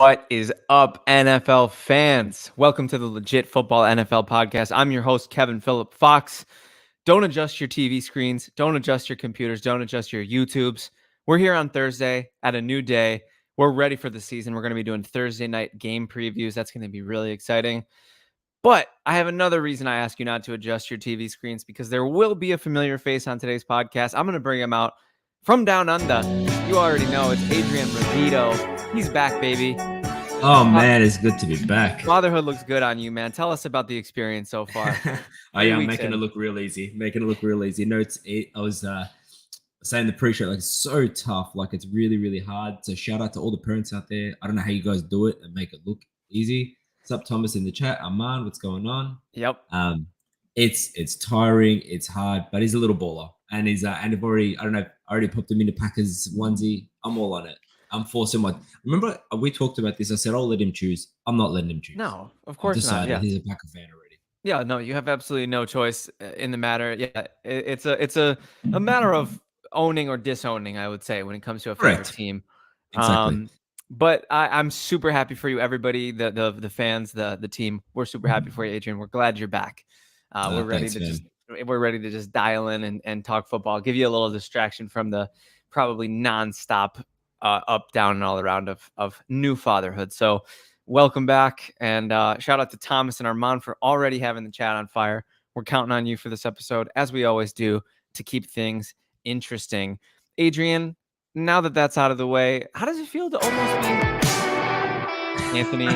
What is up, NFL fans? Welcome to the Legit Football NFL podcast. I'm your host, Kevin Phillip Fox. Don't adjust your TV screens. Don't adjust your computers. Don't adjust your YouTubes. We're here on Thursday at a new day. We're ready for the season. We're going to be doing Thursday night game previews. That's going to be really exciting. But I have another reason I ask you not to adjust your TV screens, because there will be a familiar face on today's podcast. I'm going to bring him out from down under. You already know it's Adrian Rovito. He's back, baby. Oh man, it's good to be back. Fatherhood looks good on you, man. Tell us about the experience so far. Oh yeah, I'm making it look real easy. No, I was saying the pre-show, like, it's so tough. Like, it's really, really hard. So shout out to all the parents out there. I don't know how you guys do it and make it look easy. What's up, Thomas in the chat? Armand, what's going on? Yep. It's tiring, it's hard, but he's a little baller. And I already popped him into Packers onesie. I'm all on it. I'm forcing my. Remember, we talked about this. I said I'll let him choose. I'm not letting him choose. No, of course not. Yeah, he's a Packer fan already. Yeah, no, you have absolutely no choice in the matter. Yeah, it's a matter of owning or disowning, I would say, when it comes to a favorite team. Exactly. But I'm super happy for you, everybody, the fans, the team. We're super happy for you, Adrian. We're glad you're back. We're ready to just dial in and talk football. Give you a little distraction from the probably nonstop up, down, and all around of new fatherhood. So welcome back, and shout out to Thomas and Armand for already having the chat on fire. We're counting on you for this episode, as we always do, to keep things interesting. Adrian, now that that's out of the way, how does it feel to almost be... Anthony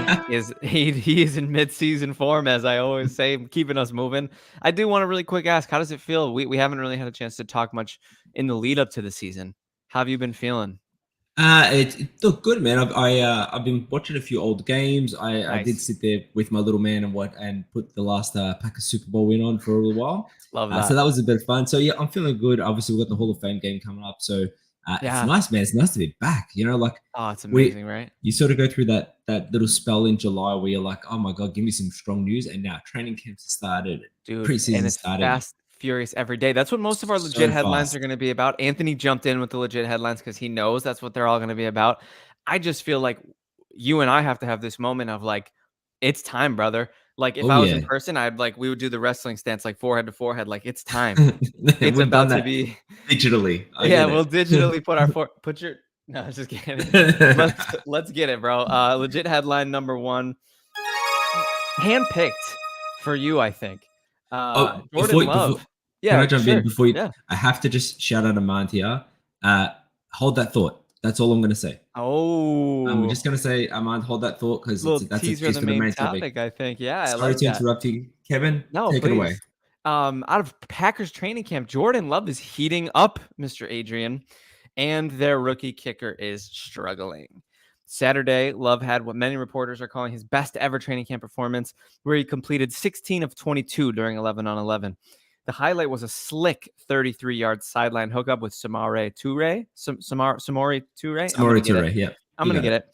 he is in mid-season form, as I always say, keeping us moving. I do want to really quick ask, how does it feel? We haven't really had a chance to talk much in the lead up to the season. How have you been feeling? It looked good, man. I've been watching a few old games. I did sit there with my little man and put the last Packers Super Bowl win on for a little while. Love that. So that was a bit of fun. So yeah, I'm feeling good. Obviously, we've got the Hall of Fame game coming up. So it's nice, man. It's nice to be back. You know, like, oh, it's amazing, right? You sort of go through that little spell in July where you're like, oh my God, give me some strong news. And now training camps have started. Dude, preseason started. Fast, furious every day. That's what most of our legit headlines are going to be about. Anthony jumped in with the legit headlines because he knows that's what they're all going to be about. I just feel like you and I have to have this moment of like, it's time, brother. Like, if I was in person, we would do the wrestling stance, like forethead to forehead. Like, it's time. It's about to be digitally. We'll digitally put your. No, just kidding. Let's get it, bro. Legit headline number one, handpicked for you, I think. Jordan Love. Can I jump in before you? Yeah. I have to just shout out Armand here. Hold that thought. That's all I'm going to say. Oh, I'm just going to say, Armand, hold that thought, because that's a teaser for the main topic, I think. Yeah. Sorry to interrupt you, Kevin. No, take it away. Out of Packers training camp, Jordan Love is heating up, Mr. Adrian, and their rookie kicker is struggling. Saturday, Love had what many reporters are calling his best ever training camp performance, where he completed 16 of 22 during 11-on-11. The highlight was a slick 33-yard sideline hookup with Samori Toure. Yeah. I'm going to get it.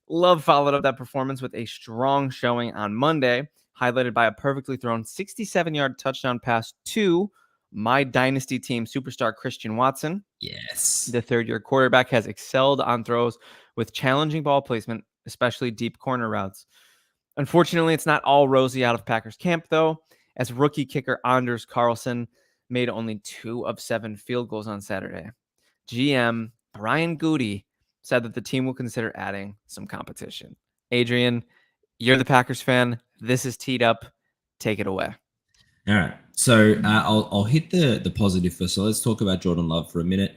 Love followed up that performance with a strong showing on Monday, highlighted by a perfectly thrown 67-yard touchdown pass to my dynasty team superstar Christian Watson. Yes. The third-year quarterback has excelled on throws with challenging ball placement, especially deep corner routes. Unfortunately, it's not all rosy out of Packers camp, though, as rookie kicker Anders Carlson made only 2 of 7 field goals on Saturday. GM Brian Goody said that the team will consider adding some competition. Adrian, you're the Packers fan. This is teed up. Take it away. All right. So I'll hit the positive first. So let's talk about Jordan Love for a minute.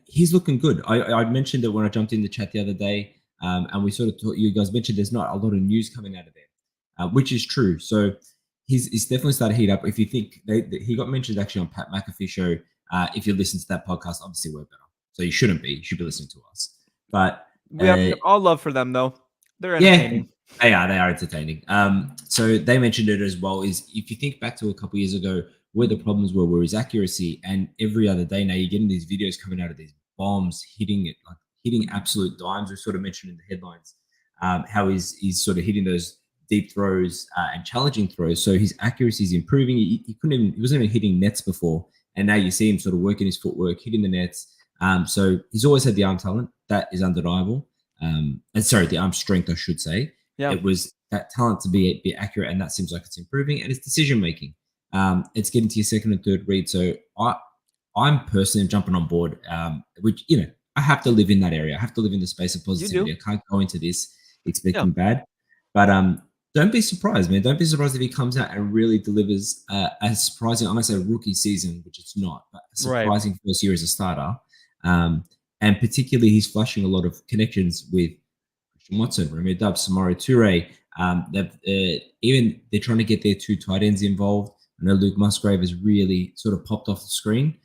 He's looking good. I mentioned it when I jumped in the chat the other day, and we sort of you guys mentioned there's not a lot of news coming out of there, which is true. So he's definitely started to heat up. If you think he got mentioned actually on Pat McAfee show. If you listen to that podcast, obviously we're better. So you shouldn't be. You should be listening to us. But we have all love for them, though. They're entertaining. Yeah, they are entertaining. So they mentioned it as well. Is if you think back to a couple of years ago, where the problems were his accuracy, and every other day now you're getting these videos coming out of these bombs hitting absolute dimes. We sort of mentioned in the headlines how he's sort of hitting those deep throws and challenging throws. So his accuracy is improving. He wasn't even hitting nets before, and now you see him sort of working his footwork, hitting the nets. So he's always had the arm talent. That is undeniable. and sorry, the arm strength, I should say. Yeah. It was that talent to be accurate, and that seems like it's improving. And it's decision making. It's getting to your second and third read. So I'm personally jumping on board. Which I have to live in that area. I have to live in the space of You do. positivity. I can't go into this Yeah. expecting bad. But don't be surprised, man. Don't be surprised if he comes out and really delivers a surprising, I'm going to say rookie season, which it's not, but a Right. surprising first year as a starter. And particularly, he's flashing a lot of connections with Christian Watson, Romeo Dubs, Samori Toure. They're trying to get their two tight ends involved. I know Luke Musgrave has really sort of popped off the screen.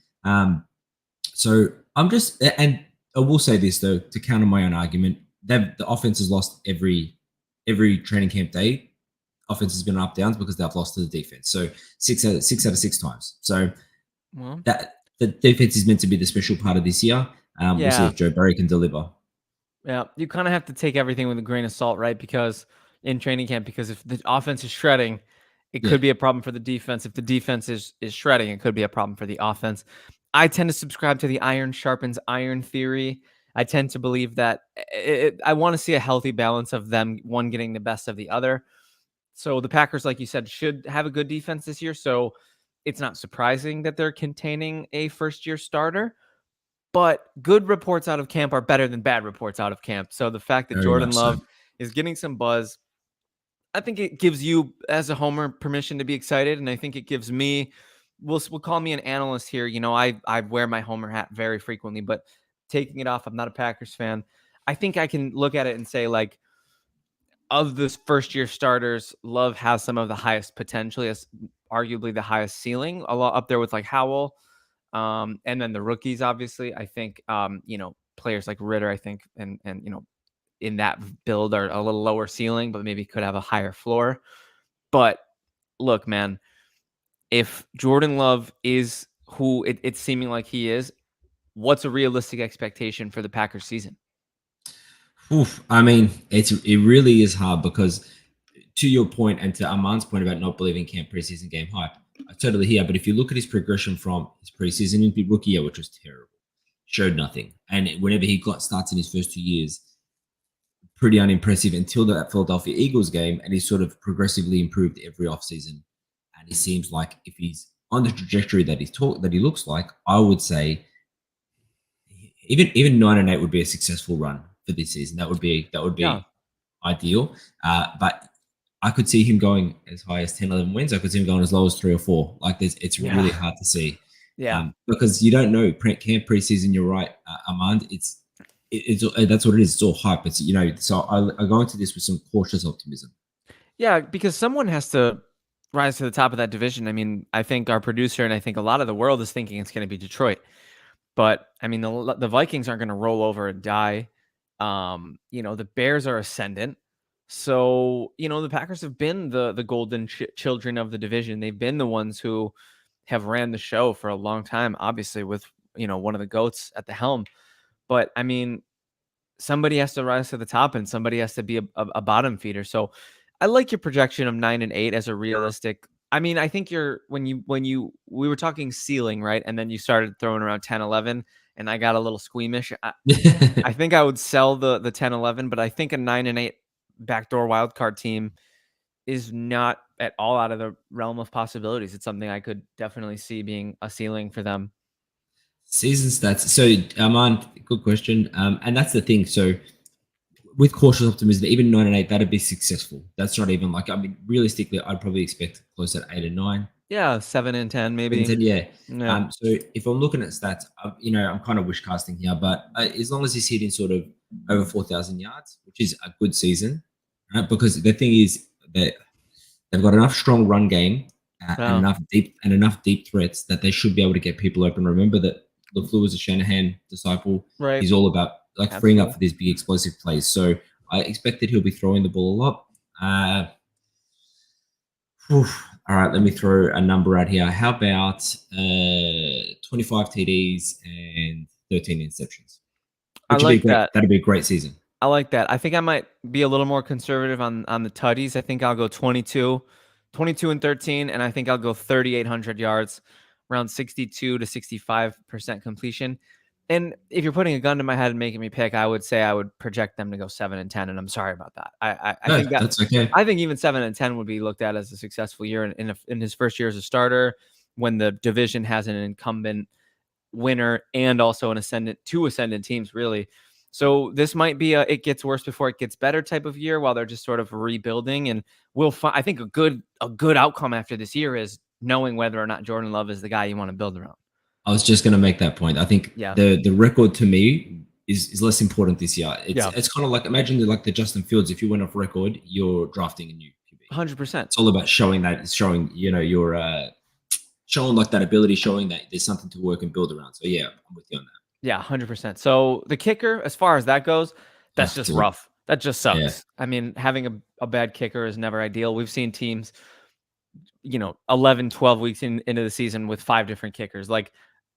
So I'm just, and I will say this though, to counter my own argument, the offense has lost every training camp day. Offense has been up downs because they've lost to the defense. So six out of six times. So that the defense is meant to be the special part of this year. We'll see if Joe Barry can deliver. Yeah, you kind of have to take everything with a grain of salt, right? Because in training camp, because if the offense is shredding, it could be a problem for the defense. If the defense is shredding, it could be a problem for the offense. I tend to subscribe to the iron sharpens iron theory. I tend to believe that I want to see a healthy balance of them, one getting the best of the other. So the Packers, like you said, should have a good defense this year. So it's not surprising that they're containing a first-year starter. But good reports out of camp are better than bad reports out of camp. So the fact that Jordan Love is getting some buzz, I think it gives you as a homer permission to be excited. And I think it gives me, we'll call me an analyst here. I wear my homer hat very frequently, but taking it off, I'm not a Packers fan. I think I can look at it and say, like, of this first year starters, Love has some of the highest potential. He has arguably the highest ceiling, a lot up there with like Howell. And then the rookies, obviously, I think, players like Ritter, I think, and in that build are a little lower ceiling, but maybe could have a higher floor. But look, man, if Jordan Love is who it's seeming like he is, what's a realistic expectation for the Packers season? I mean, it really is hard because, to your point and to Armand's point about not believing camp preseason game hype, I totally hear. But if you look at his progression from his preseason into rookie year, which was terrible, showed nothing, and whenever he starts in his first 2 years, pretty unimpressive until that Philadelphia Eagles game, and he's sort of progressively improved every offseason. And it seems like if he's on the trajectory that he looks like, I would say even 9-8 would be a successful run for this season. That would be ideal. But I could see him going as high as 10, 11 wins. I could see him going as low as 3 or 4. Like it's really hard to see. Yeah. Because you don't know camp preseason. You're right, Armand. It's that's what it is. It's all hype. It's So I go into this with some cautious optimism. Yeah, because someone has to rise to the top of that division. I mean, I think our producer and I think a lot of the world is thinking it's going to be Detroit. But I mean, the Vikings aren't going to roll over and die. The Bears are ascendant. So, the Packers have been the golden children of the division. They've been the ones who have ran the show for a long time, obviously with, one of the GOATs at the helm. But I mean, somebody has to rise to the top and somebody has to be a bottom feeder. So I like your projection of 9-8 as a realistic. I mean, I think we were talking ceiling, right? And then you started throwing around 10-11 and I got a little squeamish. I think I would sell the 10-11, but I think a 9-8 backdoor wildcard team is not at all out of the realm of possibilities. It's something I could definitely see being a ceiling for them. Season stats. So, Armand, good question. And that's the thing. So, with cautious optimism, even 9-8, that'd be successful. That's not even realistically, I'd probably expect close at 8 and 9. Yeah, 7 and 10 maybe. 7 and 10, yeah. So if I'm looking at stats, I'm kind of wish casting here, but as long as he's hitting sort of over 4,000 yards, which is a good season, right? Because the thing is that they've got enough strong run game and enough deep threats that they should be able to get people open. Remember that LaFleur was a Shanahan disciple. Right. He's all about freeing up for these big explosive plays. So I expect that he'll be throwing the ball a lot. All right, let me throw a number out here. How about 25 TDs and 13 interceptions? That'd be a great season. I like that. I think I might be a little more conservative on the tutties. I think I'll go 22 and 13, and I think I'll go 3,800 yards, around 62 to 65% completion. And if you're putting a gun to my head and making me pick, I would say I would project them to go 7-10, and I'm sorry about that. I No, think that that's okay. I think even 7-10 would be looked at as a successful year in his first year as a starter, when the division has an incumbent winner and also two ascendant teams, really. So this might be it gets worse before it gets better type of year, while they're just sort of rebuilding. And I think a good outcome after this year is knowing whether or not Jordan Love is the guy you want to build around. I was just going to make that point. I think the record to me is less important this year. It's kind of like, imagine the Justin Fields. If you went off record, you're drafting a new QB. 100%. It's all about showing you're showing like that ability, showing that there's something to work and build around. So yeah, I'm with you on that. Yeah, 100%. So the kicker, as far as that goes, that's just rough. That just sucks. Yeah. I mean, having a bad kicker is never ideal. We've seen teams, 11, 12 weeks into the season with 5 different kickers. Like,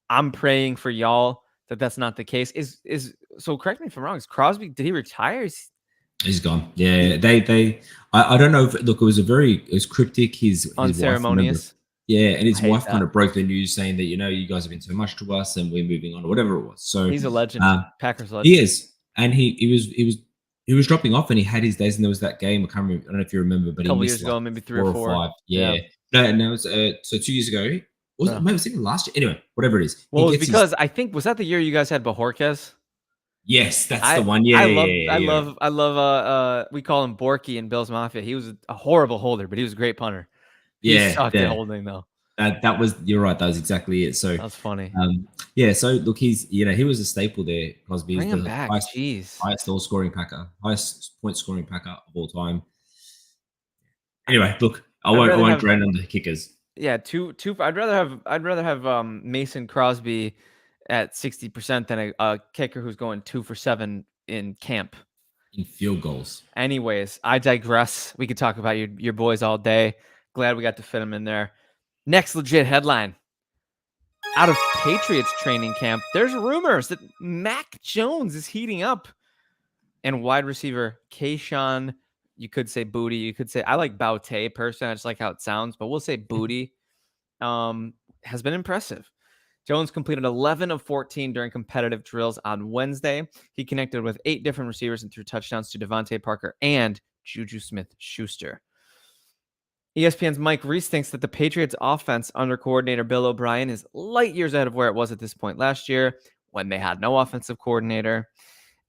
I'm praying for y'all that's not the case. So correct me if I'm wrong. Is Crosby, did he retire? He's gone. Yeah, I don't know if, look, it was cryptic. His unceremonious. Wife, and his wife kind of broke the news saying that, you guys have been so much to us and we're moving on or whatever it was. So he's a legend. Packers legend. He is. And he was dropping off, and he had his days, and there was that game. I can't remember. I don't know if you remember, but a couple years ago, maybe 3 or 4 or 5. Yeah. No, it was so 2 years ago. Maybe it was even last year. Anyway, whatever it is. Well, it was because I think, was that the year you guys had Bajorquez? Yes, that's the one. Yeah, I love. We call him Borky in Bills Mafia. He was a horrible holder, but he was a great punter. He sucked at holding though. That was, you're right. That was exactly it. So that's funny. So look, he's he was a staple there. Crosby. Bring him back. Highest all scoring packer, highest point scoring packer of all time. Anyway, look, I won't drain on the kickers. Yeah, two. I'd rather have Mason Crosby at 60% than a kicker who's going 2 for 7 in camp. In field goals. Anyways, I digress. We could talk about your boys all day. Glad we got to fit them in there. Next legit headline. Out of Patriots training camp, there's rumors that Mac Jones is heating up. And wide receiver Kayshawn, you could say Booty. You could say, I like Baute personally. I just like how it sounds, but we'll say Booty, has been impressive. Jones completed 11 of 14 during competitive drills on Wednesday. He connected with 8 different receivers and threw touchdowns to Devontae Parker and Juju Smith-Schuster. ESPN's Mike Reese thinks that the Patriots offense under coordinator Bill O'Brien is light years ahead of where it was at this point last year when they had no offensive coordinator.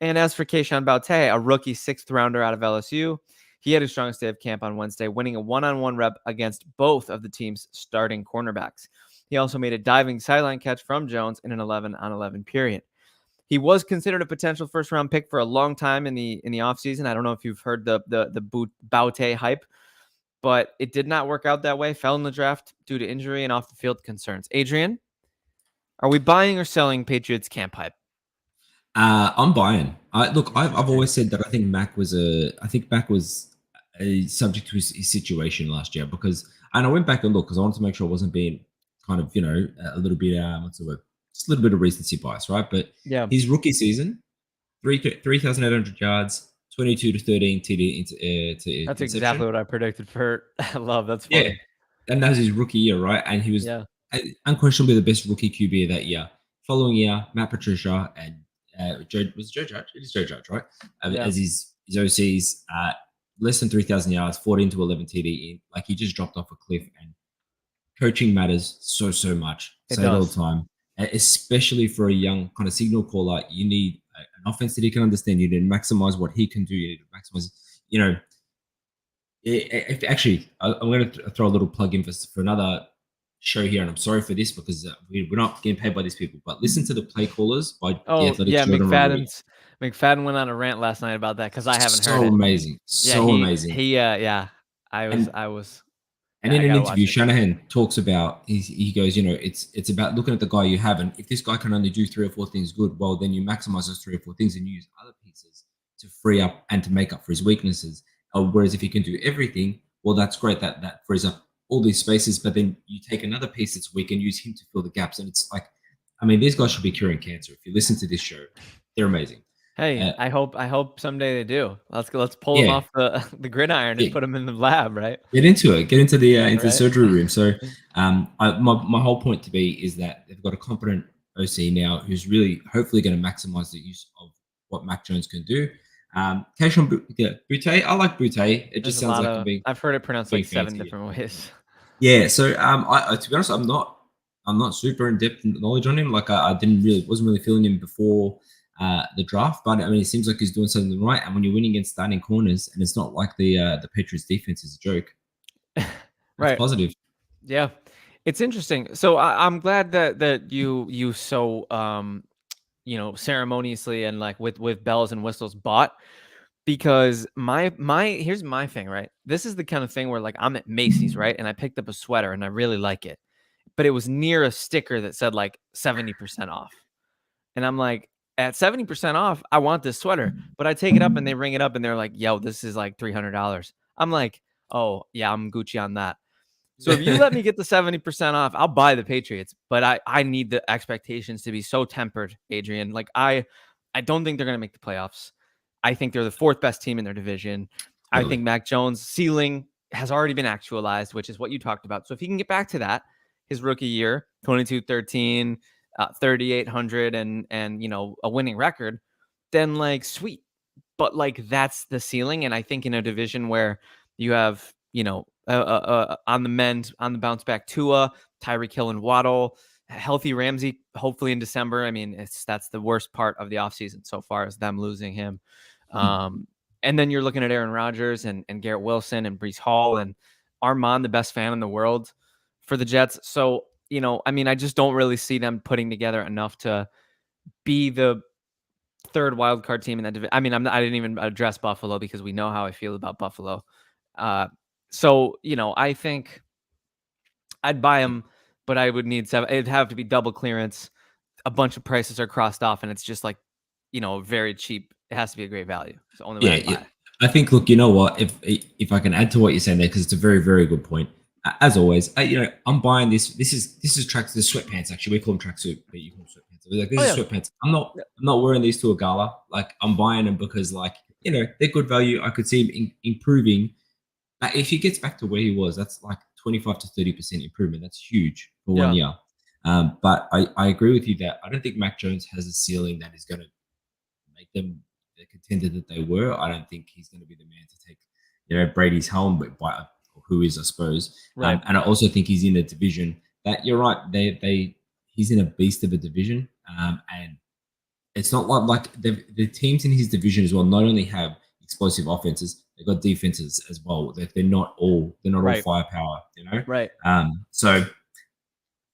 And as for Kayshawn Baute, a rookie 6th rounder out of LSU, he had his strongest day of camp on Wednesday, winning a one-on-one rep against both of the team's starting cornerbacks. He also made a diving sideline catch from Jones in an 11-on-11 period. He was considered a potential first-round pick for a long time in the offseason. I don't know if you've heard the Baute hype, but it did not work out that way. Fell in the draft due to injury and off-the-field concerns. Adrian, are we buying or selling Patriots camp hype? I'm buying. I've always said that I think Mac was subject to his situation last year, and I went back and looked because I wanted to make sure I wasn't being kind of, a little bit, what's the word? Just a little bit of recency bias, right? But his rookie season, 3,800 yards, 22 to 13 TD. That's exactly what I predicted for Love. That's funny. Yeah, and that was his rookie year, right? And he was unquestionably the best rookie QB of that year. Following year, Matt Patricia and Joe Judge. It is Joe Judge, right? As his OCs, less than 3,000 yards, 14 to 11 TD. Like, he just dropped off a cliff. And coaching matters so much. Say it all the time, especially for a young kind of signal caller. You need an offense that he can understand. You need to maximize what he can do. You need to maximize, actually, I'm going to throw a little plug in for another show here, and I'm sorry for this because we're not getting paid by these people, but listen to the play callers by the Athletics. McFadden went on a rant last night about that because I haven't heard it. Amazing. Amazing. I was. And in an interview, Shanahan talks about, he goes, it's about looking at the guy you have, and if this guy can only do 3 or 4 things good, well, then you maximize those 3 or 4 things and use other pieces to free up and to make up for his weaknesses. Whereas if he can do everything, well, that's great. That frees up all these spaces, but then you take another piece that's weak and use him to fill the gaps. And it's like, I mean, these guys should be curing cancer. If you listen to this show, they're amazing. Hey, I hope someday they do. Let's pull them off the gridiron and put them in the lab, right? Get into it. Get into the the surgery room. So, my whole point to be is that they've got a competent OC now, who's really hopefully going to maximize the use of what Mac Jones can do. Keishon Butte, I like Butte. It There's just a sounds lot like of, I've heard it pronounced being like 7 fancy. different ways. Yeah. So to be honest, I'm not super in depth knowledge on him. Like I wasn't really feeling him before the draft, but I mean, it seems like he's doing something right. And when you're winning against starting corners, and it's not like the Patriots defense is a joke, that's Right. positive. Yeah. It's interesting. So I'm glad that you so ceremoniously and like with bells and whistles bought, because here's my thing, right? This is the kind of thing where like I'm at Macy's, right? And I picked up a sweater and I really like it, but it was near a sticker that said like 70% off. And I'm like, at 70% off, I want this sweater. But I take it up and they ring it up and they're like, yo, this is like $300. I'm like, oh, yeah, I'm Gucci on that. So if you let me get the 70% off, I'll buy the Patriots. But I need the expectations to be so tempered, Adrian. Like I don't think they're going to make the playoffs. I think they're the fourth best team in their division. I think Mac Jones' ceiling has already been actualized, which is what you talked about. So if he can get back to that, his rookie year, 22-13, 3,800 and a winning record, then like sweet. But like that's the ceiling. And I think in a division where you have, on the mend, on the bounce back, Tua, Tyreek Hill and Waddle, healthy Ramsey, hopefully in December. I mean, that's the worst part of the offseason so far, is them losing him. And then you're looking at Aaron Rodgers and Garrett Wilson and Breece Hall and Armand, the best fan in the world for the Jets. So, I mean, I just don't really see them putting together enough to be the third wild card team in that division. I mean, I didn't even address Buffalo because we know how I feel about Buffalo. So, I think I'd buy them, but I would need it'd have to be double clearance. A bunch of prices are crossed off and it's just like, very cheap. It has to be a great value. It's the only way I'd buy. I think, look, you know what? If I can add to what you're saying there, because it's a very, very good point. As always, I'm buying this. This is tracks. The sweatpants. Actually, we call them tracksuit, but you call them sweatpants. Like, this is sweatpants. I'm not wearing these to a gala. Like, I'm buying them because, like, they're good value. I could see him improving. If he gets back to where he was, that's like 25 to 30% improvement. That's huge for 1 year. But I agree with you that I don't think Mac Jones has a ceiling that is going to make them the contender that they were. I don't think he's going to be the man to take, Brady's helm, but who is, I suppose. Right. And I also think he's in a division that, you're right, he's in a beast of a division. And it's not like the teams in his division as well not only have explosive offenses, they've got defenses as well. They're not all firepower, Right. So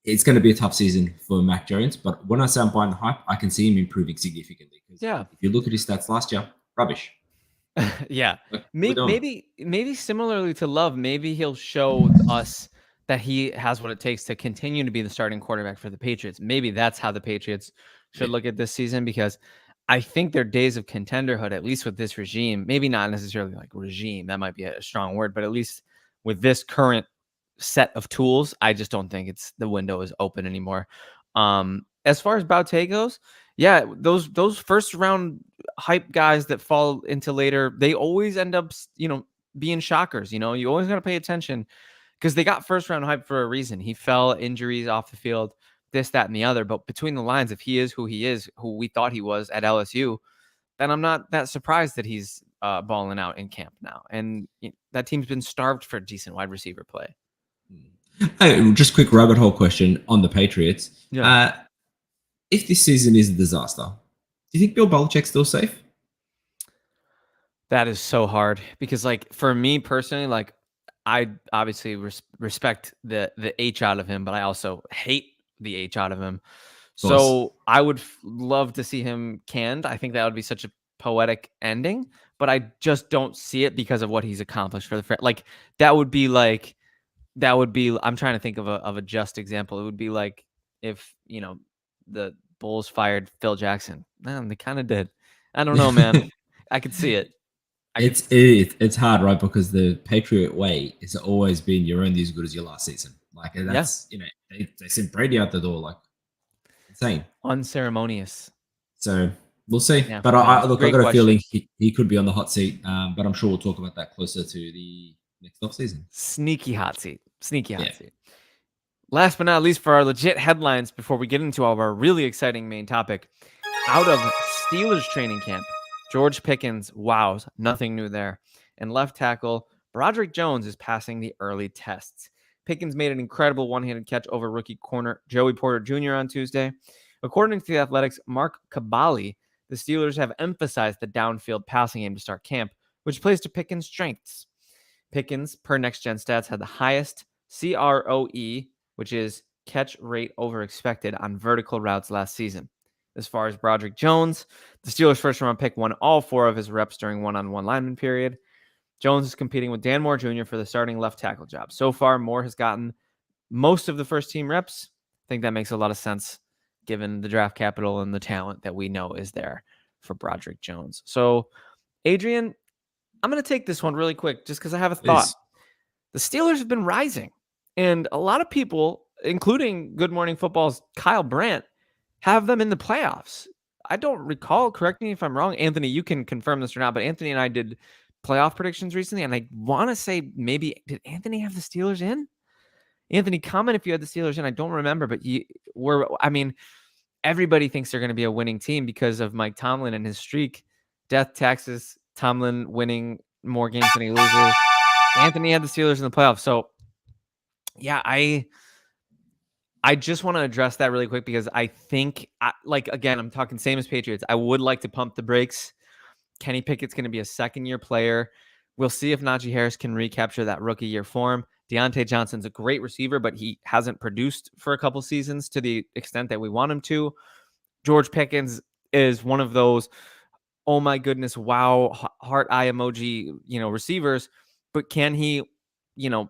it's going to be a tough season for Mac Jones, but when I say I'm buying the hype, I can see him improving significantly. Because if you look at his stats last year, rubbish. Yeah. Maybe similarly to Love, maybe he'll show us that he has what it takes to continue to be the starting quarterback for the Patriots. Maybe that's how the Patriots should look at this season, because I think their days of contenderhood, at least with this regime, maybe not necessarily like regime, that might be a strong word, but at least with this current set of tools, I just don't think the window is open anymore. As far as Baute goes, yeah, those first round hype guys that fall into later, they always end up, being shockers. You always got to pay attention, because they got first round hype for a reason. He fell, injuries off the field, this, that, and the other. But between the lines, if he is, who we thought he was at LSU, then I'm not that surprised that he's balling out in camp now. And that team's been starved for decent wide receiver play. Hey, just quick rabbit hole question on the Patriots. Yeah. If this season is a disaster, do you think Bill Belichick's still safe? That is so hard, because, like, for me personally, like, I obviously respect the H out of him, but I also hate the H out of him. So I would love to see him canned. I think that would be such a poetic ending, but I just don't see it because of what he's accomplished for the like. I'm trying to think of a just example. It would be like if the Bulls fired Phil Jackson. Man, they kind of did. I don't know, man. I could see it. It's hard, right? Because the Patriot way has always been you're only as good as your last season. Like that's they sent Brady out the door, like insane, unceremonious. So we'll see. Yeah, but I got a feeling he could be on the hot seat. But I'm sure we'll talk about that closer to the next off season. Sneaky hot seat. Last but not least, for our legit headlines, before we get into our really exciting main topic, out of Steelers training camp, George Pickens wows, nothing new there. And left tackle, Broderick Jones is passing the early tests. Pickens made an incredible one-handed catch over rookie corner Joey Porter Jr. on Tuesday. According to the Athletics' Mark Kabali, the Steelers have emphasized the downfield passing game to start camp, which plays to Pickens' strengths. Pickens, per Next Gen Stats, had the highest CROE, which is catch rate over expected, on vertical routes last season. As far as Broderick Jones, the Steelers' first-round pick won all 4 of his reps during one-on-one lineman period. Jones is competing with Dan Moore Jr. for the starting left tackle job. So far, Moore has gotten most of the first-team reps. I think that makes a lot of sense given the draft capital and the talent that we know is there for Broderick Jones. So, Adrian, I'm going to take this one really quick just because I have a thought. The Steelers have been rising, and a lot of people, including Good Morning Football's Kyle Brandt, have them in the playoffs. I don't recall, correct me if I'm wrong, Anthony, you can confirm this or not, but Anthony and I did playoff predictions recently, and I want to say maybe, did Anthony have the Steelers in? Anthony, comment if you had the Steelers in. I don't remember, but everybody thinks they're going to be a winning team because of Mike Tomlin and his streak. Death, taxes, Tomlin winning more games than he loses. Anthony had the Steelers in the playoffs. So, yeah, I just want to address that really quick because I think, again, I'm talking same as Patriots. I would like to pump the brakes. Kenny Pickett's going to be a second-year player. We'll see if Najee Harris can recapture that rookie year form. Deontay Johnson's a great receiver, but he hasn't produced for a couple seasons to the extent that we want him to. George Pickens is one of those, oh my goodness, wow, heart eye emoji, receivers. But can he,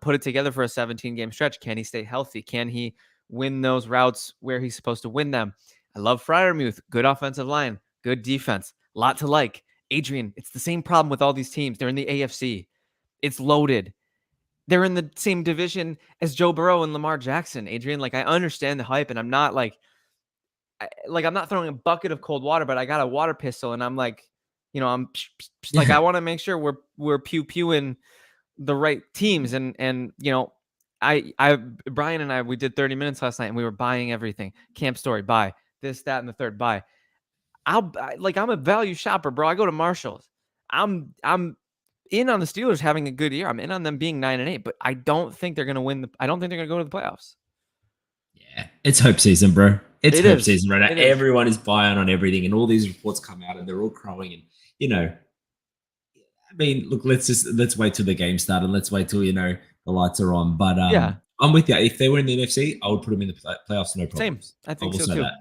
put it together for a 17-game stretch? Can he stay healthy? Can he win those routes where he's supposed to win them? I love Freiermuth. Good offensive line, good defense, a lot to like. Adrian, it's the same problem with all these teams. They're in the AFC. It's loaded. They're in the same division as Joe Burrow and Lamar Jackson. Adrian, I understand the hype, and I'm not I'm not throwing a bucket of cold water, but I got a water pistol, and I'm I'm I want to make sure we're pew-pewing the right teams, and Brian and I, we did 30 minutes last night, and we were buying everything. Camp Story, buy this, that, and the third, buy. I'm a value shopper, bro. I go to Marshall's. I'm in on the Steelers having a good year. I'm in on them being 9-8, but I don't think they're going to win. I don't think they're going to go to the playoffs. Yeah, it's hope season, bro. It's hope season right now. Everyone is buying on everything, and all these reports come out, and they're all crowing. And look, let's wait till the game started. Let's wait till the lights are on. But I'm with you. If they were in the NFC, I would put them in the playoffs, no problem. Same, I think so too. That.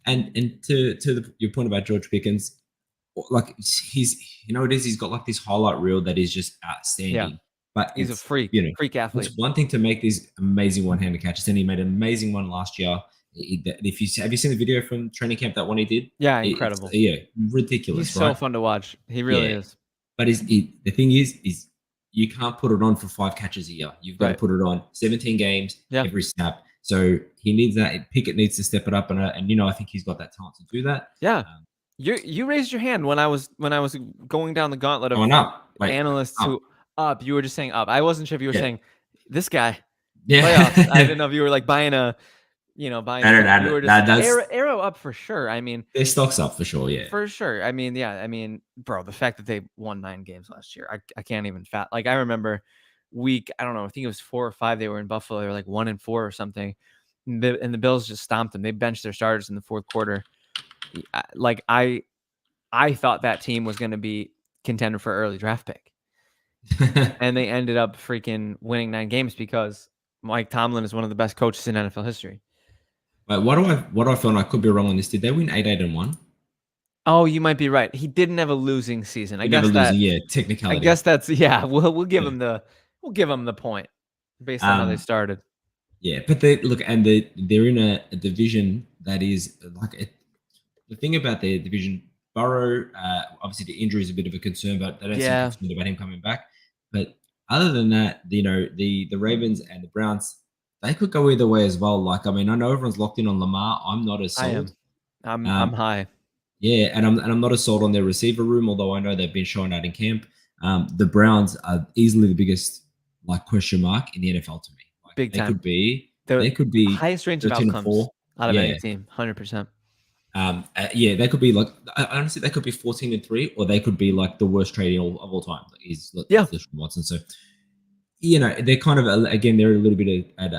And to your point about George Pickens, he's got this highlight reel that is just outstanding. Yeah. But he's a freak athlete. It's one thing to make these amazing one-handed catches, and he made an amazing one last year. Have you seen the video from training camp, that one he did? Yeah, incredible. Ridiculous. He's so fun to watch. He really is. But the thing is you can't put it on for 5 catches a year. You've got to put it on 17 games every snap. So he needs that. Pickett needs to step it up, and I think he's got that talent to do that. Yeah. You raised your hand when I was going down the gauntlet of analysts who up. You were just saying up. I wasn't sure if you were saying this guy. Yeah. Playoffs. I didn't know if you were buying a. You were just arrow up for sure. I mean, their stock's up for sure. Yeah, for sure. I mean, bro, the fact that they won 9 games last year, I can't even I remember week, I don't know, I think it was 4 or 5. They were in Buffalo. They were 1-4 or something, and the Bills just stomped them. They benched their starters in the fourth quarter. I thought that team was going to be contender for early draft pick, and they ended up freaking winning 9 games because Mike Tomlin is one of the best coaches in NFL history. Wait, what do I feel? I could be wrong on this. Did they win 8-1? Oh, you might be right. He didn't have a losing season. I guess technicality. I guess that's We'll give him the point based on how they started. Yeah, but they're in a division that is the thing about their division. Burrow, obviously the injury is a bit of a concern, but they don't seem concerned about him coming back. But other than that, the Ravens and the Browns, they could go either way as well. I know everyone's locked in on Lamar. I'm not as sold. I'm high. Yeah, and I'm not as sold on their receiver room, although I know they've been showing out in camp. The Browns are easily the biggest question mark in the NFL to me. Big time. They could be They could be highest range of 13-4. outcomes out of Yeah. any team, 100%. Yeah, they could be like, honestly, they could be 14-3, or they could be like the worst trading of all time. Is Yeah. Deshaun Watson. So, they're kind of, again, they're a little bit at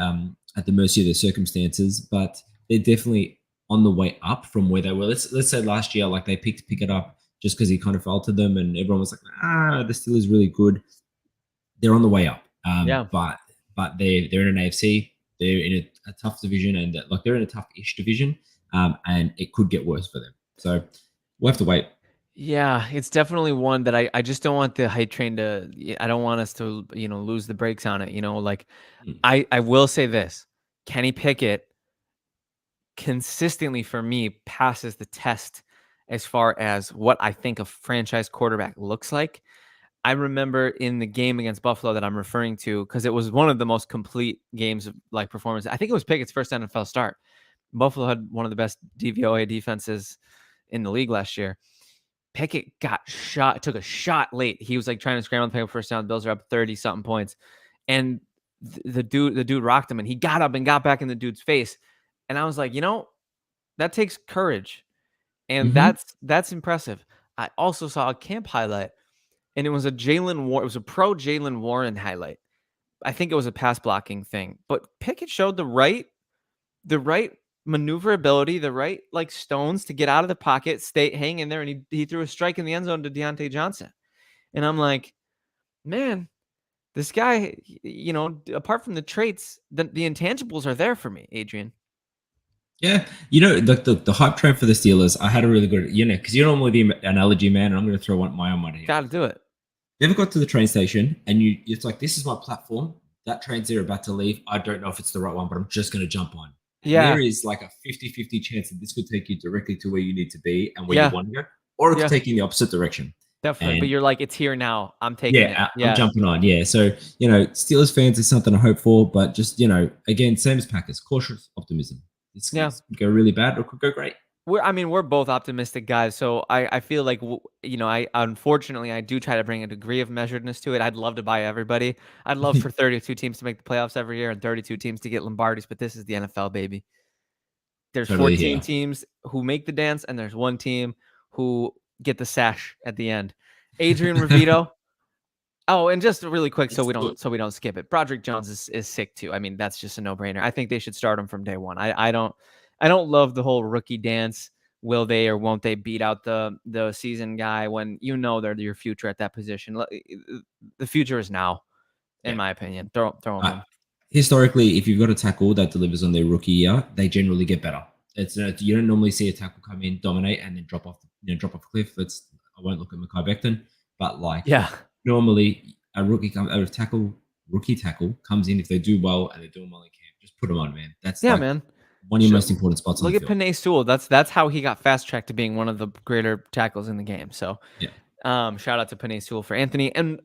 the mercy of their circumstances, but they're definitely on the way up from where they were. Let's say last year, like they picked it up just because he kind of fell to them, and everyone was like, the Steelers really good. They're on the way up. Yeah. But they're in an AFC. They're in a tough division, and like they're in a tough-ish division, and it could get worse for them. So we'll have to wait. Yeah, it's definitely one that I just don't want the hype train to. I don't want us to lose the brakes on it. Like I will say this: Kenny Pickett consistently for me passes the test as far as what I think a franchise quarterback looks like. I remember in the game against Buffalo that I'm referring to, because it was one of the most complete games of like performance. I think it was Pickett's first NFL start. Buffalo had one of the best DVOA defenses in the league last year. Pickett took a shot late. He was like trying to scramble to pick up first down. The Bills are up 30 something points. And the dude rocked him, and he got up and got back in the dude's face. And I was like, that takes courage. And that's impressive. I also saw a camp highlight, and it was a pro Jalen Warren highlight. I think it was a pass blocking thing, but Pickett showed the right maneuverability, the right like stones to get out of the pocket, hang in there, and he threw a strike in the end zone to Deontay Johnson. And I'm like, man, this guy, apart from the traits, the intangibles are there for me, Adrian. Yeah, the hype train for the Steelers. I had a really good, because you're normally the analogy man, and I'm going to throw my own money here. Got to do it. You ever got to the train station and it's like, this is my platform. That train's there about to leave. I don't know if it's the right one, but I'm just going to jump on. And there is like a 50-50 chance that this could take you directly to where you need to be and where you want to go, or it could take you in the opposite direction. Definitely. But you're like, it's here now. I'm taking it. I'm jumping on. Yeah. So, Steelers fans is something to hope for, but just, again, same as Packers, cautious optimism. It could go really bad or it could go great. We're both optimistic guys, so I feel like I unfortunately I do try to bring a degree of measuredness to it. I'd love to buy everybody. I'd love for 32 teams to make the playoffs every year and 32 teams to get Lombardis, but this is the NFL, baby. There's 14 teams who make the dance, and there's one team who get the sash at the end. Adrian Rovito. Oh, and just really quick, so we don't skip it. Broderick Jones is sick too. I mean, that's just a no-brainer. I think they should start him from day one. I don't love the whole rookie dance. Will they or won't they beat out the season guy when they're your future at that position? The future is now, in my opinion. Throw them in. Historically, if you've got a tackle that delivers on their rookie year, they generally get better. It's you don't normally see a tackle come in, dominate, and then drop off a cliff. I won't look at Mekhi Becton, but normally a rookie tackle comes in if they do well and they're doing well in camp. Just put them on, man. That's man. One of your most important spots. Look at Penei Sewell. That's how he got fast tracked to being one of the greater tackles in the game. So, shout out to Penei Sewell for Anthony and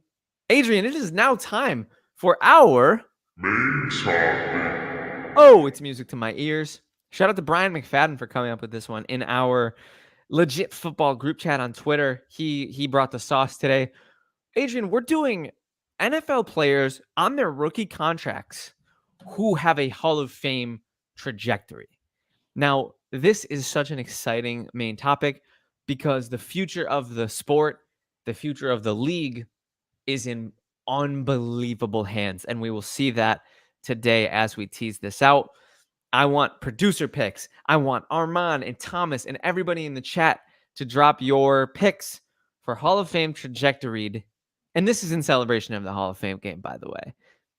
Adrian. It is now time for our main topic. Oh, it's music to my ears. Shout out to Brian McFadden for coming up with this one in our legit football group chat on Twitter. He brought the sauce today. Adrian, we're doing NFL players on their rookie contracts who have a Hall of Fame trajectory. Now, this is such an exciting main topic because the future of the sport, the future of the league is in unbelievable hands. And we will see that today as we tease this out. I want producer picks. I want Armand and Thomas and everybody in the chat to drop your picks for Hall of Fame trajectory. And this is in celebration of the Hall of Fame game, by the way.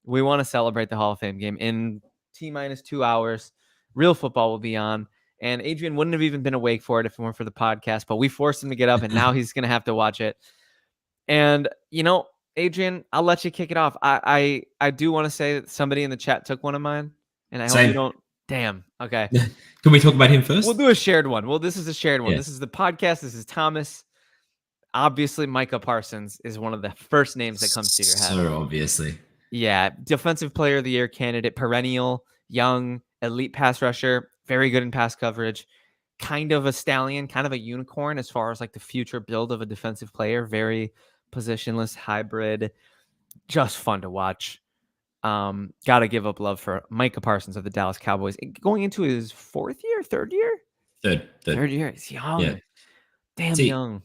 We want to celebrate the Hall of Fame game in T-minus 2 hours. Real football will be on. And Adrian wouldn't have even been awake for it if it weren't for the podcast, but we forced him to get up, and now he's going to have to watch it. And, Adrian, I'll let you kick it off. I do want to say that somebody in the chat took one of mine, and I hope you don't. Damn. Okay. Can we talk about him first? We'll do a shared one. Well, this is a shared one. Yeah. This is the podcast. This is Thomas. Obviously, Micah Parsons is one of the first names that comes to your head. So obviously. Yeah. Defensive Player of the Year candidate, perennial, young, elite pass rusher, very good in pass coverage, kind of a stallion, kind of a unicorn as far as like the future build of a defensive player, very positionless, hybrid, just fun to watch. Got to give up love for Micah Parsons of the Dallas Cowboys going into his third year. Third year. He's Yeah. young, damn See, young.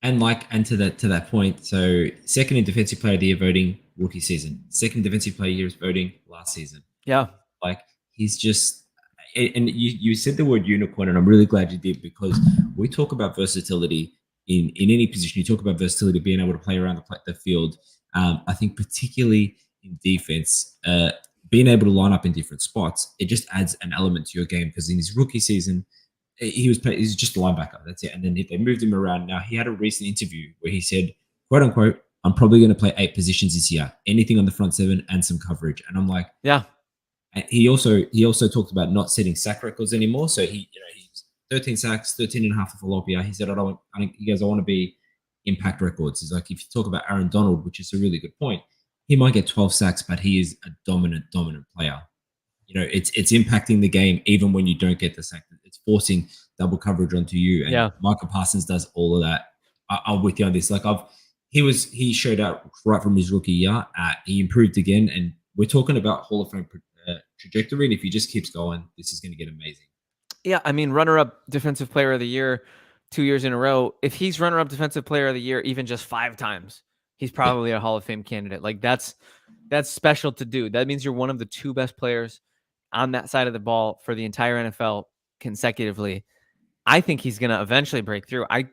and to that point, so second in defensive player of the year voting rookie season, second defensive player of the year voting last season. Yeah. Like he's just, and you said the word unicorn, and I'm really glad you did, because we talk about versatility in any position. You talk about versatility, being able to play around the field. I think particularly in defense, being able to line up in different spots, it just adds an element to your game. Because in his rookie season, he's just a linebacker. That's it. And then they moved him around. Now he had a recent interview where he said, "quote unquote," "I'm probably going to play 8 positions this year, anything on the front seven and some coverage." And I'm like, yeah. and he also talked about not setting sack records anymore. So he's 13 sacks, 13 and a half for Philadelphia. He said, he goes, "I want to be impact records." He's like, if you talk about Aaron Donald, which is a really good point, he might get 12 sacks, but he is a dominant player. It's impacting the game even when you don't get the sack. It's forcing double coverage onto you. And Yeah. Michael Parsons does all of that. I'm with you on this. Like he showed out right from his rookie year. He improved again, and we're talking about Hall of Fame trajectory. And if he just keeps going, this is going to get amazing. Yeah, I mean, runner-up defensive player of the year 2 years in a row. If he's runner-up defensive player of the year even just 5 times, he's probably a Hall of Fame candidate. Like that's special to do. That means you're one of the 2 best players on that side of the ball for the entire NFL consecutively. I think he's going to eventually break through. I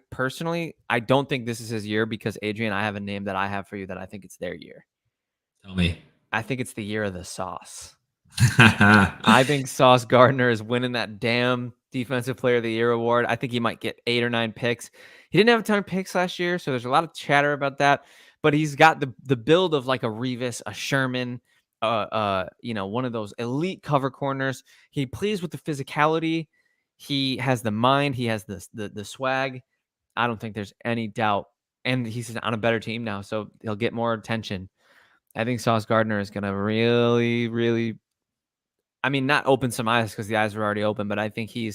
don't think this is his year because, Adrian, I have a name that I have for you that I think it's their year. Tell me. I think it's the year of the Sauce. I think Sauce Gardner is winning that damn Defensive Player of the Year award. I think he might get 8 or 9 picks. He didn't have a ton of picks last year, so there's a lot of chatter about that. But he's got the build of like a Revis, a Sherman, one of those elite cover corners. He plays with the physicality. He has the mind. He has the swag. I don't think there's any doubt. And he's on a better team now, so he'll get more attention. I think Sauce Gardner is going to really, really, I mean, not open some eyes because the eyes were already open, but I think he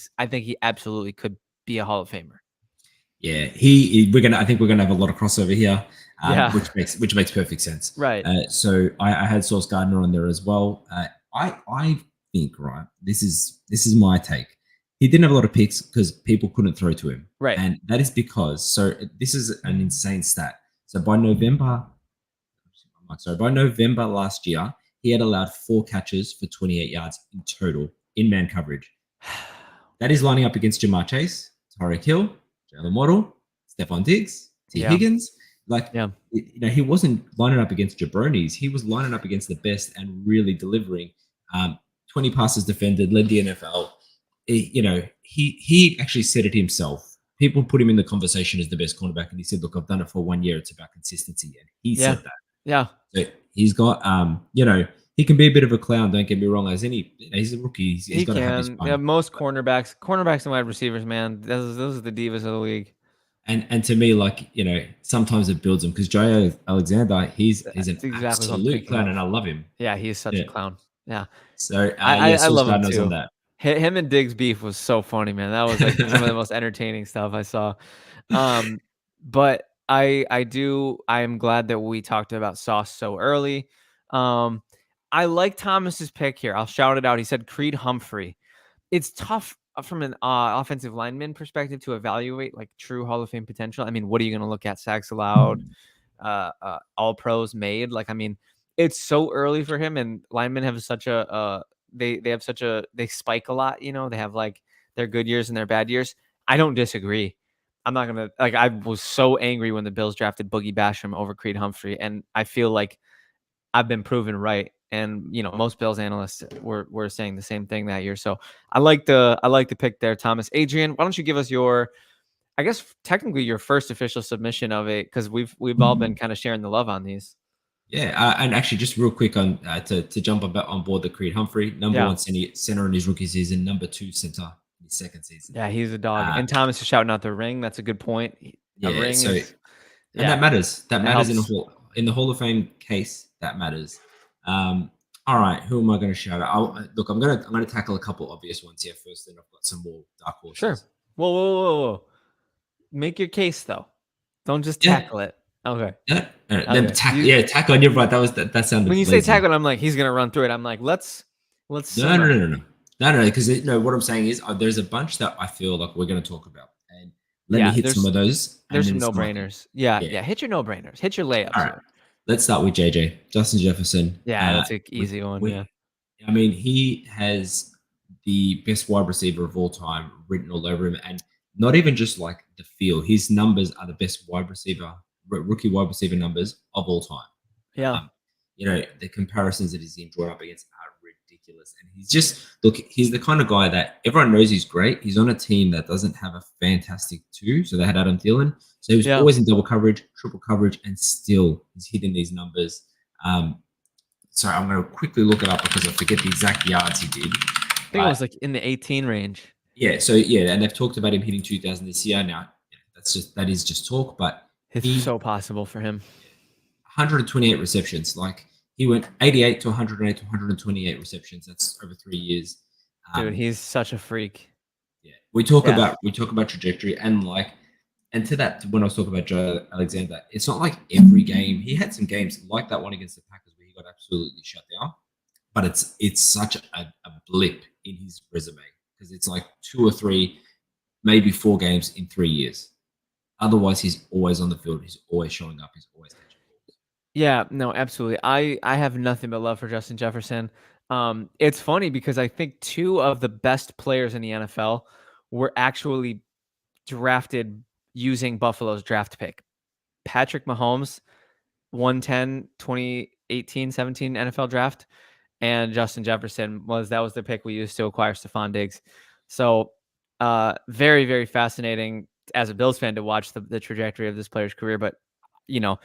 absolutely could be a Hall of Famer. Yeah, I think we're gonna have a lot of crossover here, which makes perfect sense. Right. So I had Sauce Gardner on there as well. I think, right, this is my take. He didn't have a lot of picks because people couldn't throw to him, Right. and that is because, so this is an insane stat. So by November last year, he had allowed 4 catches for 28 yards in total in man coverage. That is lining up against Jamar Chase, Tyreek Hill, Jalen Waddle, Stephon Diggs, Higgins. He wasn't lining up against jabronis. He was lining up against the best and really delivering. 20 passes defended, led the NFL. He actually said it himself. People put him in the conversation as the best cornerback, and he said, "Look, I've done it for 1 year. It's about consistency." And he said that. Yeah. So he's got, he can be a bit of a clown. Don't get me wrong. He's a rookie. He's got to have his fun. Yeah, most cornerbacks and wide receivers, man, those are the divas of the league. And to me, like, sometimes it builds him, because Jay Alexander, he's an absolute clown, and I love him. Yeah, he is such a clown. Yeah. So I love him too. On that. Him and Diggs beef was so funny, man. That was like some of the most entertaining stuff I saw. But I am glad that we talked about Sauce so early. I like Thomas's pick here. I'll shout it out. He said Creed Humphrey. It's tough from an offensive lineman perspective to evaluate like true Hall of Fame potential. I mean, what are you going to look at? Sacks allowed, all pros made. Like, I mean, it's so early for him, and linemen have such a they spike a lot. They have like their good years and their bad years. I don't disagree. I'm not gonna I was so angry when the Bills drafted Boogie Basham over Creed Humphrey, and I feel like I've been proven right. And most Bills analysts were saying the same thing that year. So I like the pick there, Thomas. Adrian, why don't you give us your, I guess technically your first official submission of it, because we've all been kind of sharing the love on these. Yeah, and actually, just real quick on to jump on board the Creed Humphrey, number 1 center in his rookie season, number 2 center in his second season. Yeah, he's a dog. And Thomas is shouting out the ring. That's a good point. And that matters. That matters in the Hall of Fame case. That matters. All right, who am I going to shout out? Look, I'm going to tackle a couple obvious ones here first, then I've got some more dark horses. Sure. Whoa. Make your case though. Don't just tackle it. Okay. Then Okay. tackle. You're right. That When sounded you say lazy. tackle, I'm like, he's gonna run through it. I'm like, let's No, no, simmer. no, no, no, no, no. Because no, what I'm saying is, there's a bunch that I feel like we're going to talk about, and let me Yeah, hit some of those, and there's then some it's no my thing. brainers. Yeah, Yeah. yeah. Hit your no brainers. Hit your layups All right. here. Let's start with JJ, Justin Jefferson. Yeah, that's an We, easy one. Yeah. we, I mean, he has the best wide receiver of all time written all over him, and not even just like the field. His numbers are the best rookie wide receiver numbers of all time. Yeah. Um, the comparisons that he's drawn up against are ridiculous, and he's the kind of guy that everyone knows he's great. He's on a team that doesn't have a fantastic two, so they had Adam Thielen, so he was Yeah. always in double coverage, triple coverage, and still he's hitting these numbers. Sorry, I'm going to quickly look it up because I forget the exact yards he did. I think it was like in the 18 range. Yeah, so yeah, and they've talked about him hitting 2,000 this year. Now, that is just talk, but It's he so possible for him. 128 receptions. Like he went 88 to 108 to 128 receptions. That's over 3 years. Dude, he's such a freak. Yeah, we talk about trajectory and to that when I was talking about Joe Alexander, it's not like every game he had some games like that one against the Packers where he got absolutely shut down, but it's such a blip in his resume because it's like 2 or 3, maybe 4 games in 3 years. Otherwise, he's always on the field. He's always showing up. He's always catching balls. Yeah, no, absolutely. I have nothing but love for Justin Jefferson. It's funny because I think 2 of the best players in the NFL were actually drafted using Buffalo's draft pick. Patrick Mahomes, 110, 2018-17 NFL draft, and Justin Jefferson was the pick we used to acquire Stephon Diggs. So, very, very fascinating as a Bills fan to watch the trajectory of this player's career. But, you know,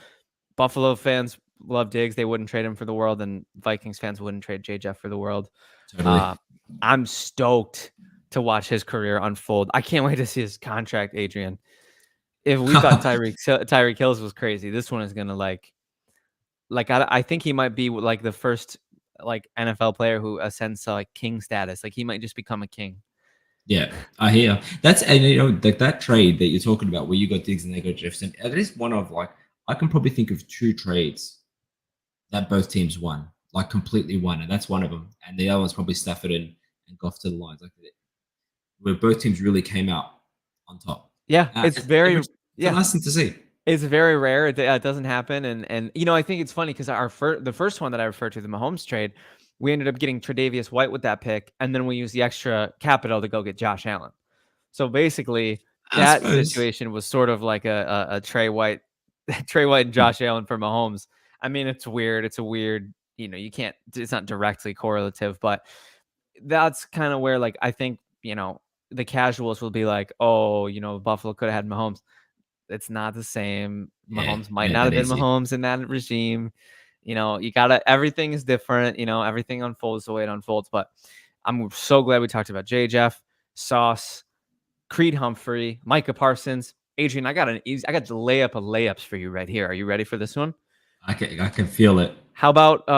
Buffalo fans love Diggs. They wouldn't trade him for the world, and Vikings fans wouldn't trade J. Jeff for the world. Totally. I'm stoked to watch his career unfold. I can't wait to see his contract, Adrian. If we thought Tyreek Hills was crazy, this one is gonna I think he might be like the first like NFL player who ascends to like king status. Like he might just become a king. Yeah, I hear that's and that trade that you're talking about where you got Diggs and they got Jefferson. It is one of I can probably think of 2 trades that both teams won, like completely won, and that's one of them. And the other one's probably Stafford and Goff to the Lions, like where both teams really came out on top. Yeah, it's a nice thing to see. It's very rare. It doesn't happen, and I think it's funny because the first one that I referred to, the Mahomes trade, we ended up getting Tre'Davious White with that pick, and then we used the extra capital to go get Josh Allen. So basically, that situation was sort of like a Trey White and Josh Allen for Mahomes. I mean, it's weird. It's a weird, you can't. It's not directly correlative, but that's kind of where I think the casuals will be like, oh, Buffalo could have had Mahomes. It's not the same. Mahomes might not have been Mahomes in that regime. Everything is different. Everything unfolds the way it unfolds. But I'm so glad we talked about J. Jeff, Sauce, Creed Humphrey, Micah Parsons. Adrian, I got the layup of layups for you right here. Are you ready for this one? I can feel it. How about oh,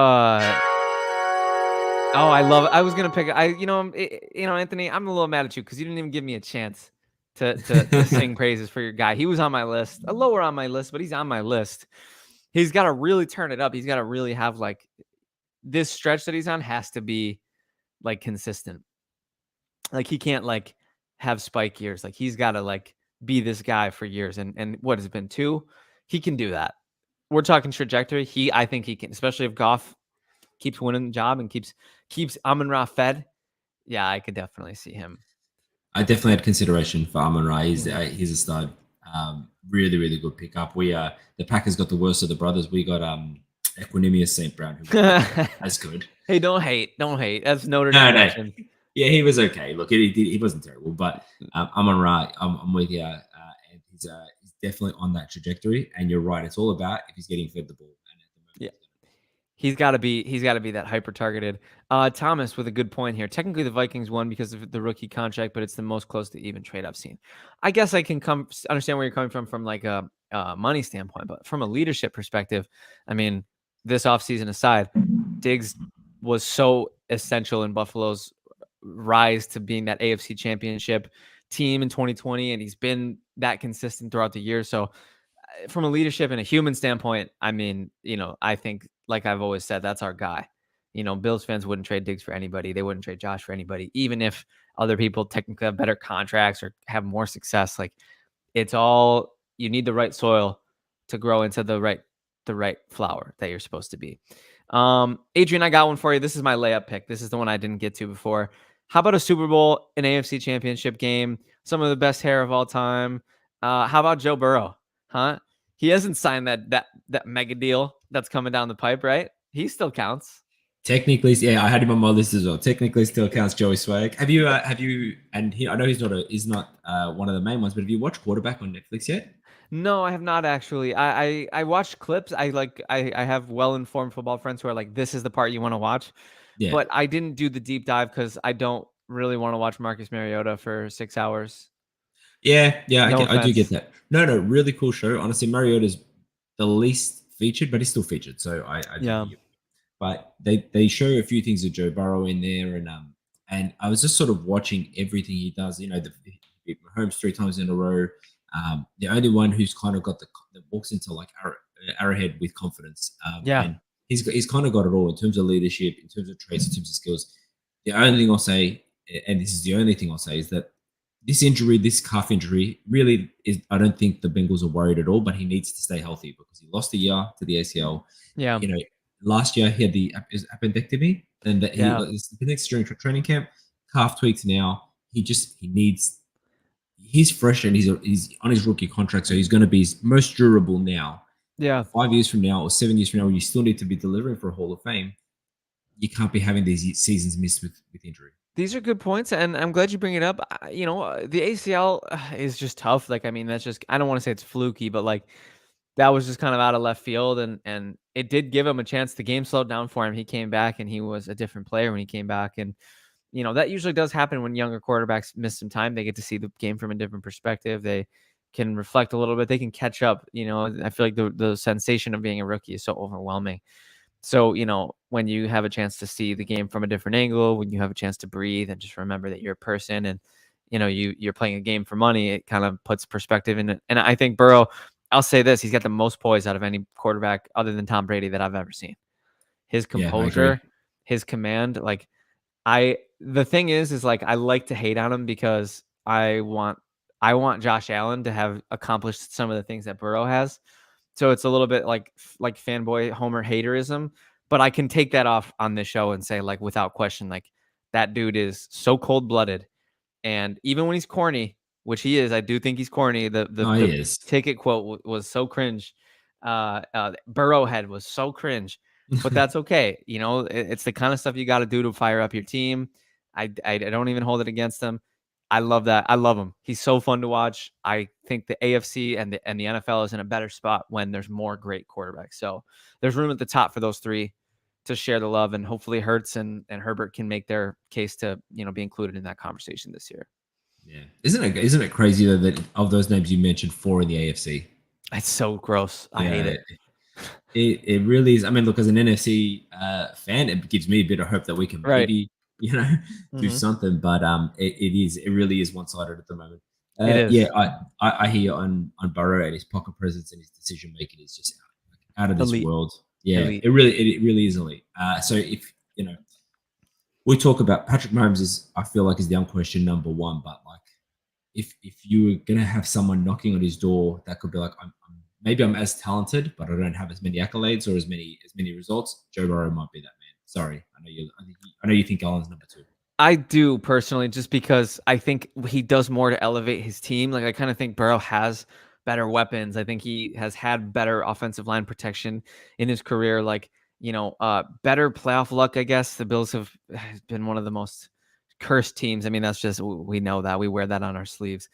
I love it. I was gonna pick Anthony, I'm a little mad at you because you didn't even give me a chance to sing praises for your guy. He was on my list, lower on my list, but he's on my list. He's got to really turn it up. He's got to really have this stretch that he's on has to be consistent. He can't have spike years. He's got to be this guy for years. And what has it been 2? He can do that. We're talking trajectory. I think he can, especially if Goff keeps winning the job and keeps Amon-Ra fed. Yeah, I could definitely see him. I definitely had consideration for Amon-Ra. He's a stud. Really, really good pickup. We the Packers got the worst of the brothers. We got Equanimous St. Brown, who that's good. Hey, don't hate. That's Notre Dame. No. Yeah, he was okay. Look, he wasn't terrible, but Amon-Ra, I'm with you. And he's definitely on that trajectory. And you're right. It's all about if he's getting fed the ball. And at the moment, yeah. He's got to be that hyper targeted. Thomas with a good point here. Technically, the Vikings won because of the rookie contract, but it's the most close to even trade I've seen. I guess I can understand where you're coming from a money standpoint, but from a leadership perspective, I mean, this offseason aside, Diggs was so essential in Buffalo's rise to being that AFC Championship team in 2020, and he's been that consistent throughout the year. So from a leadership and a human standpoint, I mean, I think, like I've always said, that's our guy. Bills fans wouldn't trade Diggs for anybody. They wouldn't trade Josh for anybody, even if other people technically have better contracts or have more success. Like, it's all, you need the right soil to grow into the right flower that you're supposed to be. Adrian, I got one for you. This is my layup pick. This is the one I didn't get to before. How about a Super Bowl, an AFC Championship game, some of the best hair of all time? How about Joe Burrow? Huh? He hasn't signed that mega deal that's coming down the pipe, right? He still counts. Technically, yeah, I had him on my list as well. Technically, still counts Joey Swag. Have you? And I know he's not one of the main ones, but have you watched Quarterback on Netflix yet? No, I have not actually. I watched clips. I have well-informed football friends who are like, this is the part you want to watch. Yeah. But I didn't do the deep dive because I don't really want to watch Marcus Mariota for 6 hours. Yeah, No I do get offense. that. No, really cool show. Honestly, Mariota's the least featured, but he's still featured. So I do Yeah. hear. But they show a few things of Joe Burrow in there, and I was just sort of watching everything he does. The beat Mahomes 3 times in a row. The only one who's kind of got that walks into like Arrowhead with confidence. Yeah. And he's kind of got it all in terms of leadership, in terms of traits, in terms of skills. The only thing I'll say, and this is the only thing I'll say, is that this calf injury, really is. I don't think the Bengals are worried at all, but he needs to stay healthy because he lost a year to the ACL. Yeah. Last year he had the appendectomy, and that he appendix during training camp, calf tweaks now. He needs. He's fresh and he's on his rookie contract, so he's going to be most durable now. Yeah. 5 years from now or 7 years from now, when you still need to be delivering for a Hall of Fame, you can't be having these seasons missed with injury. These are good points, and I'm glad you bring it up. The ACL is just tough. Like, I mean, that's just, I don't want to say it's fluky, but like, that was just kind of out of left field, and it did give him a chance. The game slowed down for him. He came back, and he was a different player when he came back. And that usually does happen when younger quarterbacks miss some time. They get to see the game from a different perspective. They can reflect a little bit. They can catch up. I feel like the sensation of being a rookie is so overwhelming. So, when you have a chance to see the game from a different angle, when you have a chance to breathe and just remember that you're a person and, you're playing a game for money, it kind of puts perspective in it. And I think Burrow, I'll say this, he's got the most poise out of any quarterback other than Tom Brady that I've ever seen. His composure, his command, like the thing is like, I like to hate on him because I want Josh Allen to have accomplished some of the things that Burrow has. So it's a little bit like fanboy Homer haterism, but I can take that off on this show and say, like, without question, like, that dude is so cold-blooded. And even when he's corny, which he is, I do think he's corny. The ticket quote was so cringe. Burrowhead was so cringe, but that's okay. It's the kind of stuff you got to do to fire up your team. I don't even hold it against him. I love that. I love him. He's so fun to watch. I think the AFC and the NFL is in a better spot when there's more great quarterbacks. So there's room at the top for those three to share the love, and hopefully Hurts and Herbert can make their case to be included in that conversation this year. Yeah, isn't it crazy though that of those names you mentioned, 4 in the AFC? It's so gross. I hate it. It really is. I mean, look, as an NFC fan, it gives me a bit of hope that we can maybe do something. But it really is one sided at the moment. It is. Yeah, I hear you on Burrow, and his pocket presence and his decision making is just out of this elite. world. Yeah, elite. it really is elite. So if we talk about Patrick Mahomes, I feel like is the unquestioned number one. But like, if you were gonna have someone knocking on his door, that could be like, maybe I'm as talented, but I don't have as many accolades or as many results. Joe Burrow might be that man. Sorry, I know you think Allen's number 2. I do personally, just because I think he does more to elevate his team. Like, I kind of think Burrow has better weapons. I think he has had better offensive line protection in his career. Like, better playoff luck, I guess. The Bills have been one of the most cursed teams. I mean, that's just, we know that. We wear that on our sleeves.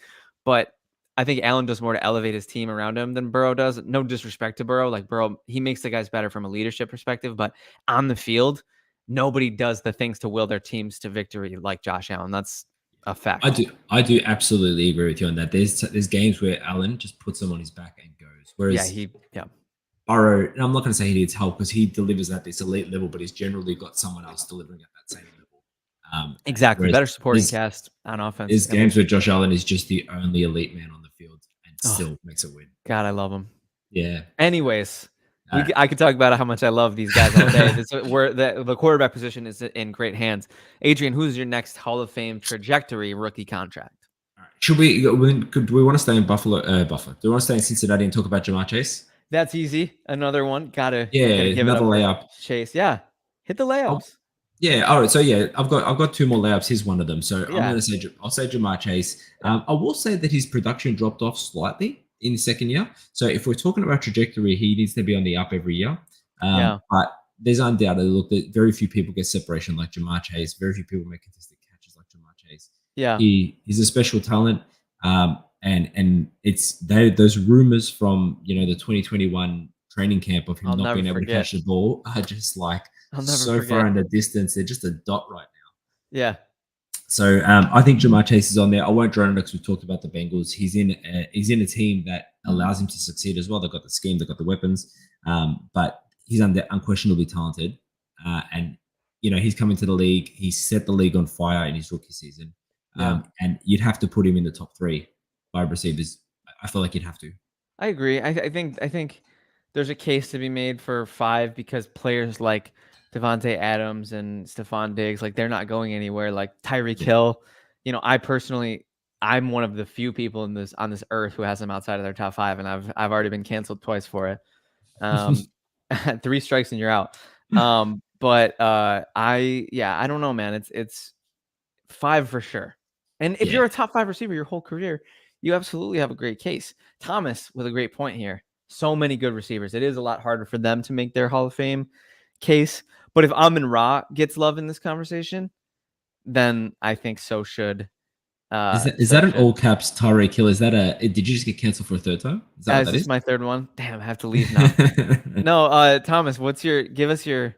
But I think Allen does more to elevate his team around him than Burrow does. No disrespect to Burrow. Like, Burrow, he makes the guys better from a leadership perspective. But on the field, nobody does the things to will their teams to victory like Josh Allen. That's a fact. I do absolutely agree with you on that. There's games where Allen just puts him on his back and goes. Whereas Burrow, and I'm not going to say he needs help because he delivers at this elite level, but he's generally got someone else delivering at that same level. Exactly. Better supporting cast on offense. There's games where Josh Allen is just the only elite man on the field and still makes it win. God, I love him. Yeah. Anyways, I could talk about how much I love these guys all day. The quarterback position is in great hands. Adrian, who's your next Hall of Fame trajectory rookie contract? Should we? Do we want to stay in Buffalo? Buffalo. Do we want to stay in Cincinnati and talk about Jamar Chase? That's easy. Another one. Gotta Yeah, give it another up for layup. Chase. Yeah, hit the layups. Yeah. All right. So yeah, I've got two more layups. Here's one of them. So I'm Yeah, going to say I'll say Jamar Chase. yeah, I will say that his production dropped off slightly in the second year. So if we're talking about trajectory, he needs to be on the up every year. yeah, But there's undoubtedly look that very few people get separation like Jamar Chase. Very few people make contested catches like Jamar Chase. yeah. He's a special talent. And it's those rumors from the 2021 training camp of him I'll not never being able to forget. catch the ball are just like I'll never so far forget. in the distance. They're just a dot right now. Yeah, So I think Jamar Chase is on there. I won't drone it because we talked about the Bengals. He's in a team that allows him to succeed as well. They've got the scheme, they've got the weapons, but he's unquestionably talented. And he's come into the league. He set the league on fire in his rookie season. yeah. And you'd have to put him in the top 3 wide receivers. I feel like you'd have to. I agree. I think there's a case to be made for 5 because players like Devontae Adams and Stephon Diggs, like they're not going anywhere. Like Tyreek Yeah. Hill, I'm one of the few people on this earth who has him outside of their top 5, and I've already been canceled twice for it. 3 strikes and you're out. But I don't know, man. It's 5 for sure. And if Yeah. you're a top 5 receiver your whole career, you absolutely have a great case. Thomas with a great point here. So many good receivers. It is a lot harder for them to make their Hall of Fame case. But if Amon-Ra gets love in this conversation, then I think so should. Is that an all caps Tyreek Hill? Is that did you just get canceled for a third time? Is that what Is that this is? my third one? Damn, I have to leave now. No, Thomas, give us your.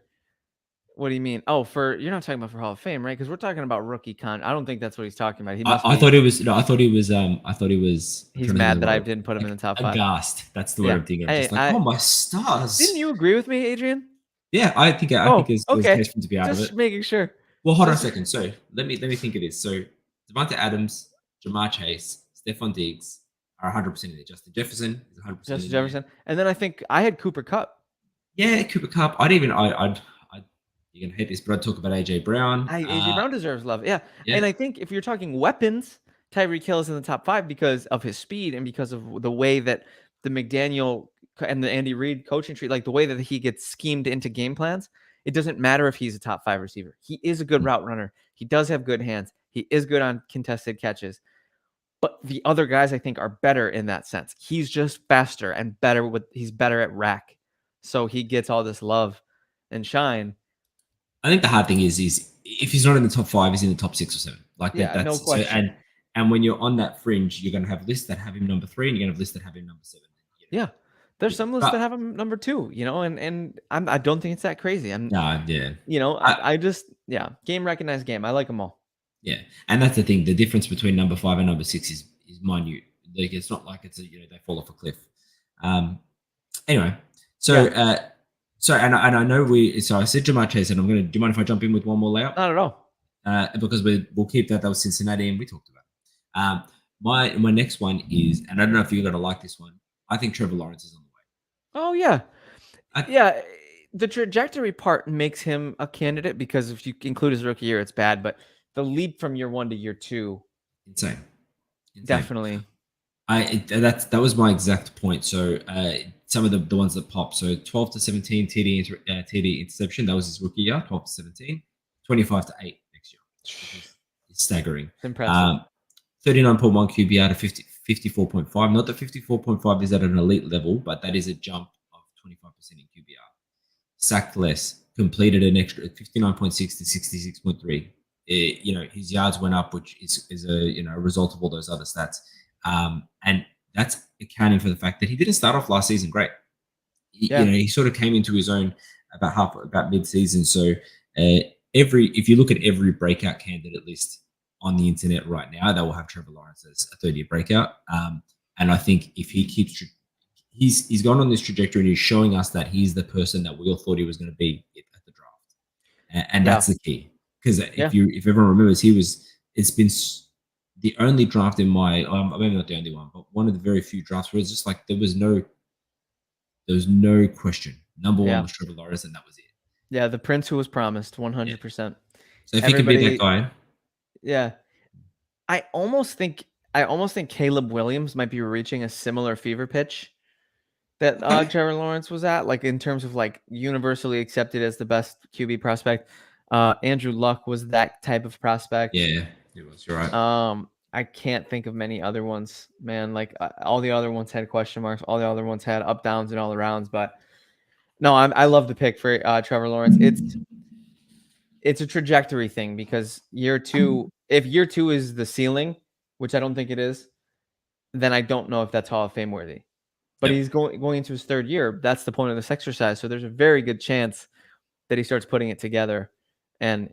What do you mean? Oh, you're not talking about for Hall of Fame, right? Because we're talking about rookie con. I don't think that's what he's talking about. He must I be. thought it was no. I thought he was. I'm He's trying to think mad of the that I word. didn't put him in the top 5. Aghast. That's the word Yeah. I'm thinking of. Hey, Just like, oh my stars. Didn't you agree with me, Adrian? Yeah, I think there's okay. case for him to be out of Just it. making sure. Well, hold on a second. So let me think of this. So Devontae Adams, Jamar Chase, Stephon Diggs are 100% in there. Justin Jefferson is 100% Justin Jefferson. And then I think I had Cooper Kupp. Yeah, Cooper Kupp. You're gonna hate this, but I'd talk about AJ Brown. AJ Brown deserves love. Yeah. Yeah. And I think if you're talking weapons, Tyreek Hill is in the top 5 because of his speed and because of the way that the McDaniel and the Andy Reid coaching tree, like the way that he gets schemed into game plans. It doesn't matter if he's a top 5 receiver. He is a good route runner. He does have good hands. He is good on contested catches. But the other guys, I think, are better in that sense. He's just faster and better he's better at rack. So he gets all this love and shine. I think the hard thing is if he's not in the top 5, he's in the top 6 or 7. Like that's no question. So, and when you're on that fringe, you're going to have lists that have him number 3, and you're going to have lists that have him number 7. Yeah, there's some lists that have him number 2. And I don't think it's that crazy. I just game recognized game. I like them all. Yeah, and that's the thing. The difference between number 5 and number 6 is minute. Like it's not like it's they fall off a cliff. Anyway, so. So and I know I said Jamar Chase, and do you mind if I jump in with one more layup? Not at all. Because we'll keep that. That was Cincinnati, and we talked about it. My next one is, and I don't know if you're going to like this one. I think Trevor Lawrence is on the way. Oh yeah, the trajectory part makes him a candidate because if you include his rookie year, it's bad. But the leap from year 1 to year 2, insane. Definitely. That was my exact point. So some of the ones that pop. So 12 to 17 TD interception. That was his rookie year. 12 to 17, 25 to 8 next year. It's staggering. It's impressive. 39.1 QBR to 54.5. Not that 54.5 is at an elite level, but that is a jump of 25% in QBR. Sacked less. Completed an extra 59.6 to 66.3. His yards went up, which is a result of all those other stats. And that's accounting for the fact that he didn't start off last season great. He sort of came into his own about mid-season. So if you look at every breakout candidate list on the internet right now, they will have Trevor Lawrence as a third-year breakout. And I think if he keeps, he's gone on this trajectory and he's showing us that he's the person that we all thought he was going to be at the draft, and that's the key. Because if everyone remembers, it's been the only draft in maybe not the only one, but one of the very few drafts where it's just like there was no There was no question. Number one Yeah. was Trevor Lawrence, and that was it. Yeah, the prince who was promised, Yeah. 100%. So if he can be that Everybody, guy, yeah. I almost think Caleb Williams might be reaching a similar fever pitch that Trevor Lawrence was at, like in terms of like universally accepted as the best QB prospect. Andrew Luck was that type of prospect. yeah, it was. You're right. I can't think of many other ones, man. Like all the other ones had question marks. All the other ones had up, downs, and all arounds. But no, I love the pick for Trevor Lawrence. It's a trajectory thing because if year two is the ceiling, which I don't think it is, then I don't know if that's Hall of Fame worthy. But Yep. he's going into his third year. That's the point of this exercise. So there's a very good chance that he starts putting it together and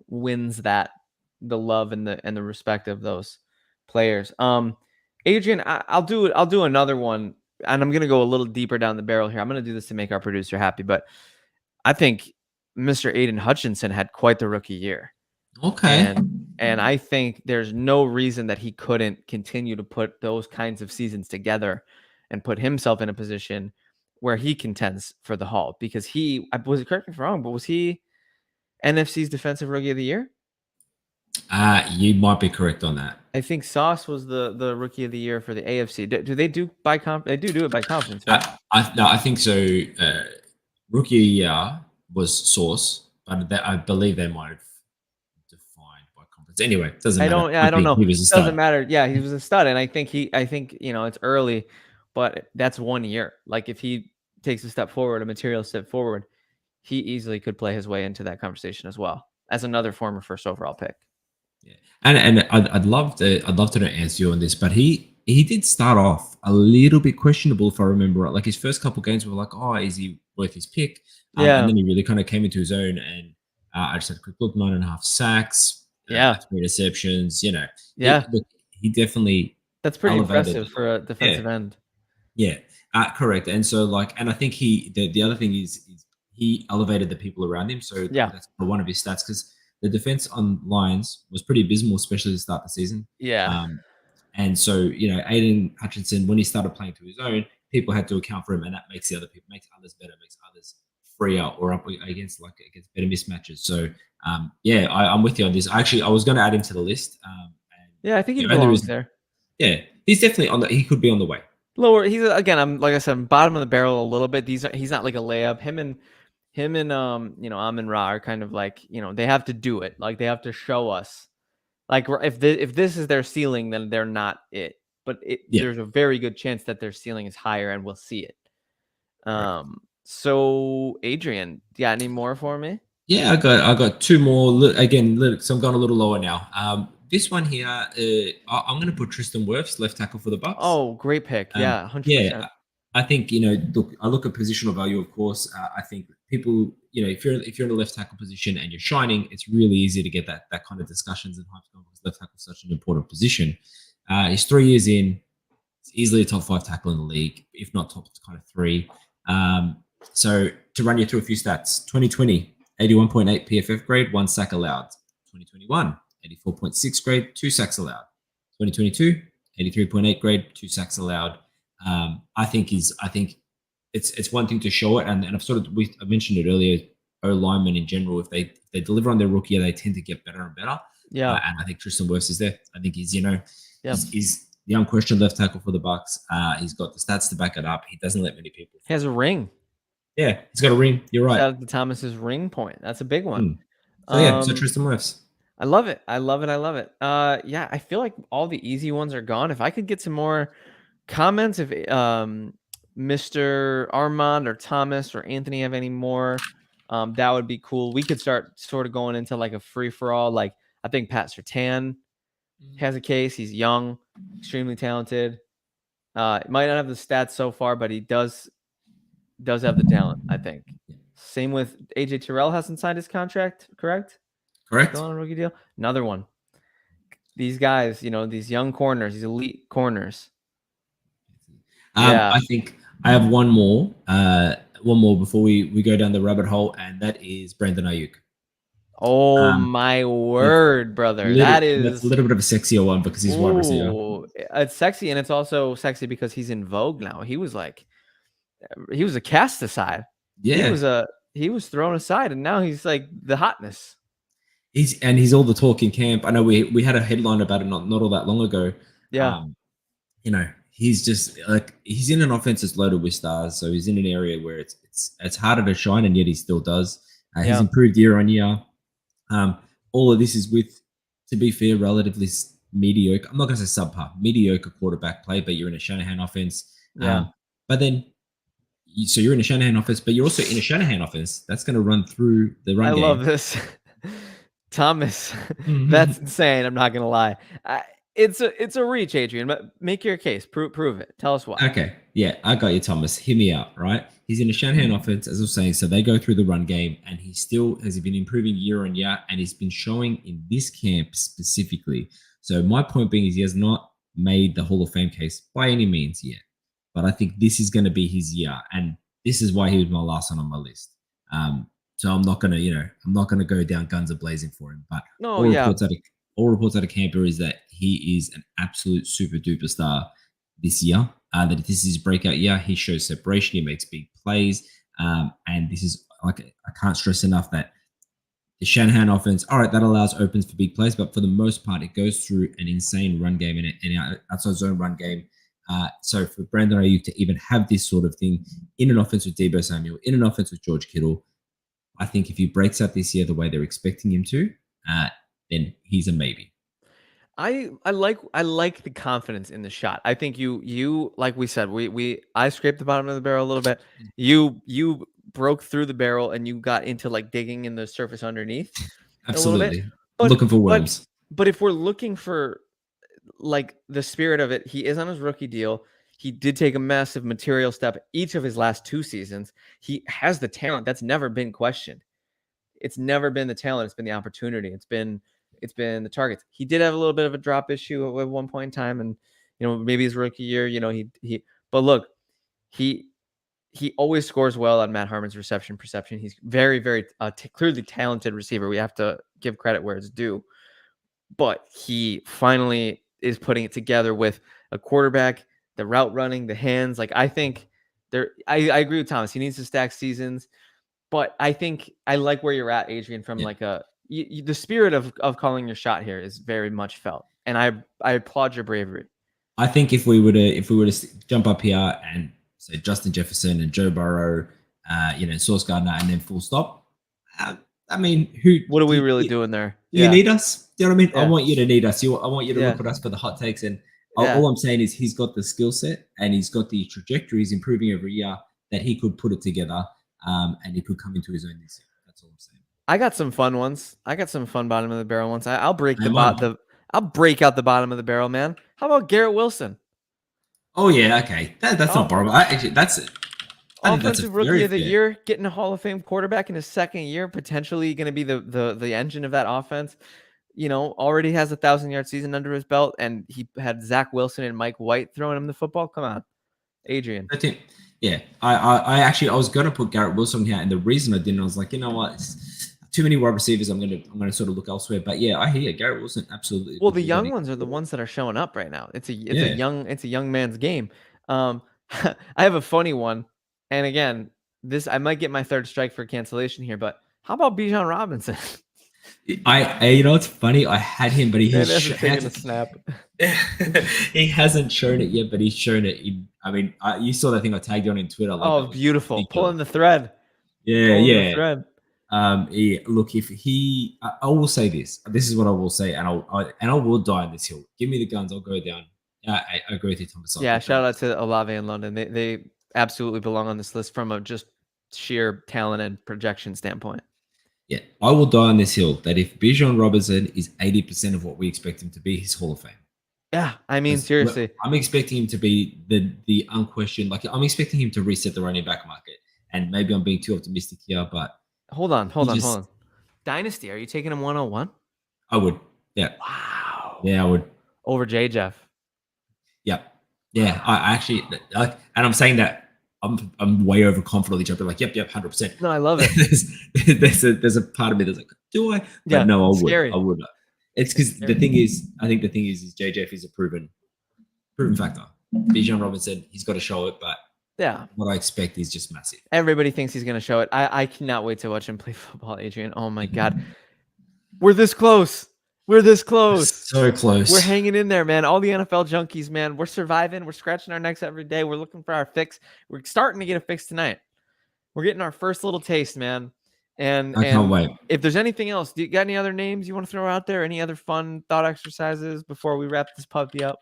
wins the love and the respect of those players. Adrian, I'll do another one, and I'm gonna go a little deeper down the barrel here. I'm gonna do this to make our producer happy, but I think Mr. Aiden Hutchinson had quite the rookie year. Okay. And I think there's no reason that he couldn't continue to put those kinds of seasons together and put himself in a position where he contends for the Hall, because correct me if I'm wrong, but was he NFC's Defensive Rookie of the Year? You might be correct on that. I think Sauce was the Rookie of the Year for the AFC. Do they do by They do it by conference, right? I think so. Rookie year was Source, but I believe they might have defined by conference. Anyway, doesn't matter. I don't know. He was a stud. Doesn't matter. Yeah, he was a stud, and I think it's early, but that's 1 year. Like if he takes a step forward, a material step forward, he easily could play his way into that conversation as well as another former first overall pick. Yeah, and I'd love to answer you on this, but he did start off a little bit questionable, if I remember right. Like his first couple games were like, oh, is he worth his pick? Yeah, and then he really kind of came into his own. And I just had a quick look: 9.5 sacks, 3 interceptions. yeah, he definitely that's pretty impressive for a defensive end. Yeah, correct. And so and I think the other thing is he elevated the people around him. So that's one of his stats, because the defense on Lions was pretty abysmal, especially to start the season. Yeah. And so, Aiden Hutchinson, when he started playing to his own, people had to account for him, and that makes others better, makes others freer or up against better mismatches. So, I'm with you on this. Actually, I was going to add him to the list. I think he belongs there. Yeah, he's definitely he could be on the way. Lower. He's like I said, bottom of the barrel a little bit. He's not like a layup. Him and Amon-Ra are kind of like, they have to do it. Like they have to show us. Like if this is their ceiling, then they're not it. But there's a very good chance that their ceiling is higher, and we'll see it. Right. So Adrian, do you got any more for me? Yeah, I got 2 more. Again, so I'm going a little lower now. This one here, I'm going to put Tristan Wirfs, left tackle for the Bucks. Oh, great pick. 100%. Yeah, I think look, I look at positional value, of course. I think people, if you're in a left tackle position and you're shining, it's really easy to get that kind of discussions and hype because left tackle is such an important position. He's 3 years in, he's easily a top 5 tackle in the league, if not top kind of 3. So to run you through a few stats: 2020, 81.8 PFF grade, 1 sack allowed. 2021, 84.6 grade, 2 sacks allowed. 2022, 83.8 grade, 2 sacks allowed. I think it's one thing to show it, and I mentioned it earlier. O linemen in general, if they deliver on their rookie year, they tend to get better and better. Yeah, and I think Tristan Wirfs is there. I think he's he's the unquestioned left tackle for the Bucks. He's got the stats to back it up. He doesn't let many people. He has a ring. Yeah, he's got a ring. You're right. Shout out to Thomas's ring point. That's a big one. So Tristan Wirfs. I love it. I love it. I feel like all the easy ones are gone. If I could get some more comments, if Mr. Armand or Thomas or Anthony have any more, that would be cool. We could start sort of going into like a free for all. Like I think Pat Surtain has a case. He's young, extremely talented. Might not have the stats so far, but he does have the talent, I think. Same with AJ Terrell, hasn't signed his contract, correct? Still on a rookie deal. Another one. These guys, these young corners, these elite corners. I think I have one more before we go down the rabbit hole, and that is Brandon Ayuk. Oh my word, brother! That's a little bit of a sexier one because he's wide receiver. It's sexy, and it's also sexy because he's in vogue now. He was like he was a cast aside. Yeah. He was thrown aside, and now he's like the hotness. He's all the talk in camp. I know we had a headline about it not all that long ago. Yeah. He's just like he's in an offense that's loaded with stars, so he's in an area where it's harder to shine, and yet he still does. He's improved year on year. All of this is with, to be fair, relatively mediocre. I'm not going to say subpar, mediocre quarterback play, but you're in a Shanahan offense. Yeah. But then, so you're in a Shanahan offense, but you're also in a Shanahan offense that's going to run through the run game. I love this. Thomas, that's insane. I'm not going to lie. It's a reach, Adrian, but make your case. Prove it. Tell us why. Okay. Yeah, I got you, Thomas. Hear me out, right? He's in a Shanahan offense, as I was saying, so they go through the run game, and he still has been improving year on year, and he's been showing in this camp specifically. So my point being is he has not made the Hall of Fame case by any means yet, but I think this is going to be his year, and this is why he was my last one on my list. So I'm not gonna go down guns a blazing for him, but all reports out of camp is that he is an absolute super duper star this year. That this is his breakout year. He shows separation. He makes big plays, and this is like I can't stress enough that the Shanahan offense. All right, that allows opens for big plays, but for the most part, it goes through an insane run game and an outside zone run game. So for Brandon Ayuk to even have this sort of thing in an offense with Deebo Samuel, in an offense with George Kittle, I think if he breaks out this year the way they're expecting him to, then he's a maybe. I like the confidence in the shot. I think you like we said, I scraped the bottom of the barrel a little bit. You broke through the barrel and you got into like digging in the surface underneath. Absolutely. A little bit. But, looking for worms. But if we're looking for like the spirit of it, he is on his rookie deal. He did take a massive material step each of his last 2 seasons. He has the talent. That's never been questioned. It's never been the talent. It's been the opportunity. It's been the targets. He did have a little bit of a drop issue at one point in time, and maybe his rookie year, but look, he always scores well on Matt Harmon's reception perception. He's very, very clearly talented receiver. We have to give credit where it's due, but he finally is putting it together with a quarterback, the route running, the hands. Like I think I agree with Thomas. He needs to stack seasons. But I think I like where you're at, Adrian, from like the spirit of calling your shot here is very much felt. And I applaud your bravery. I think if we were to jump up here and say Justin Jefferson and Joe Burrow, Sauce Gardner, and then full stop. I mean, what are we really doing there? Do you need us? Do you know what I mean? Yeah. I want you to need us. I want you to look at us for the hot takes. And all I'm saying is he's got the skill set and he's got the trajectories improving every year that he could put it together. And he could come into his own this year. That's all I'm saying. I got some fun ones. I got some fun bottom of the barrel ones. I'll break I'll break out the bottom of the barrel, man. How about Garrett Wilson? Oh yeah, okay. That's not horrible. Actually, that's offensive rookie of the year, getting a Hall of Fame quarterback in his second year, potentially going to be the engine of that offense. Already has 1,000-yard season under his belt, and he had Zach Wilson and Mike White throwing him the football. Come on, Adrian. That's it. Yeah, I was going to put Garrett Wilson here, and the reason I didn't, I was like, you know what, it's too many wide receivers. I'm going to sort of look elsewhere. But yeah, I hear Garrett Wilson absolutely. Well, the young ones are the ones that are showing up right now. It's a young man's game. I have a funny one, and again, I might get my third strike for cancellation here. But how about Bijan Robinson? It's funny. I had him, but he hasn't taken a snap. He hasn't shown it yet, but he's shown it. You saw that thing I tagged on in Twitter. Like, beautiful! Pulling the thread. Yeah. Thread. Look, if he, I will say this. This is what I will say, and I will die on this hill. Give me the guns. I'll go down. I agree with you, Thomas. Yeah, shout out to Olave in London. They absolutely belong on this list from a just sheer talent and projection standpoint. Yeah, I will die on this hill that if Bijan Robinson is 80% of what we expect him to be, he's Hall of Fame. Yeah, I mean, seriously. I'm expecting him to be the unquestioned, I'm expecting him to reset the running back market. And maybe I'm being too optimistic here, but... Hold on. Dynasty, are you taking him 101? I would, yeah. Wow. Yeah, I would. Over J. Jeff. Yeah. Yeah, I actually... and I'm saying that I'm way overconfident each other. Like, yep, 100%. No, I love it. there's a part of me that's like, do I? But yeah, no, I would. Scary. I would. It's because the thing is JJF is a proven factor. Bijan Robinson, he's got to show it, but Yeah. what I expect is just massive. Everybody thinks he's going to show it. I cannot wait to watch him play football, Adrian. Oh my God. We're this close. We're this close. So close. We're hanging in there, man. All the NFL junkies, man. We're surviving. We're scratching our necks every day. We're looking for our fix. We're starting to get a fix tonight. We're getting our first little taste, man. And I can't wait. If there's anything else, do you got any other names you want to throw out there? Any other fun thought exercises before we wrap this puppy up?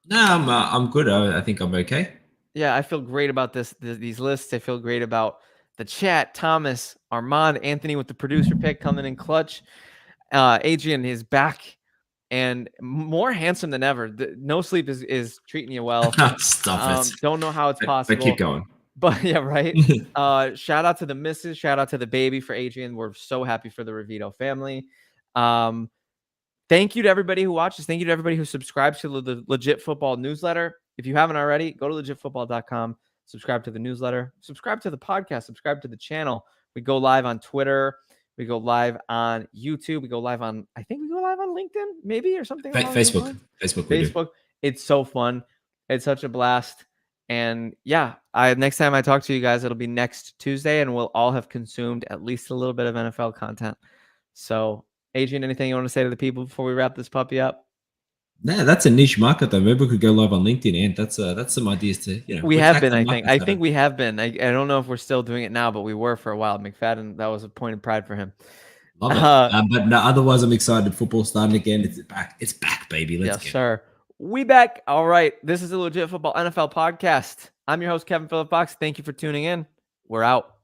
No, I'm good. I think I'm okay. Yeah, I feel great about these lists. I feel great about the chat. Thomas, Armand, Anthony with the producer pick coming in clutch. Adrian is back and more handsome than ever. No sleep is treating you well. Stop it. Don't know how it's possible. But keep going. But yeah, right. Shout out to the missus. Shout out to the baby for Adrian. We're so happy for the Rovito family. Thank you to everybody who watches. Thank you to everybody who subscribes to the Legit Football newsletter. If you haven't already, go to legitfootball.com, subscribe to the newsletter, subscribe to the podcast, subscribe to the channel. We go live on Twitter. We go live on YouTube. We go live on, I think we go live on LinkedIn, maybe, or something. Facebook. Facebook. It's so fun. It's such a blast. And yeah, next time I talk to you guys, it'll be next Tuesday, and we'll all have consumed at least a little bit of NFL content. So, Adrian, anything you want to say to the people before we wrap this puppy up? Nah, that's a niche market though. Maybe we could go live on LinkedIn, and that's some ideas to We have been, I think we have been. I don't know if we're still doing it now, but we were for a while. McFadden, that was a point of pride for him. Love it. But no, otherwise, I'm excited. Football's starting again. It's back. It's back, baby. Let's yes, sir. We back. All right. This is the Legit Football NFL podcast. I'm your host, Kevin Phillip Fox. Thank you for tuning in. We're out.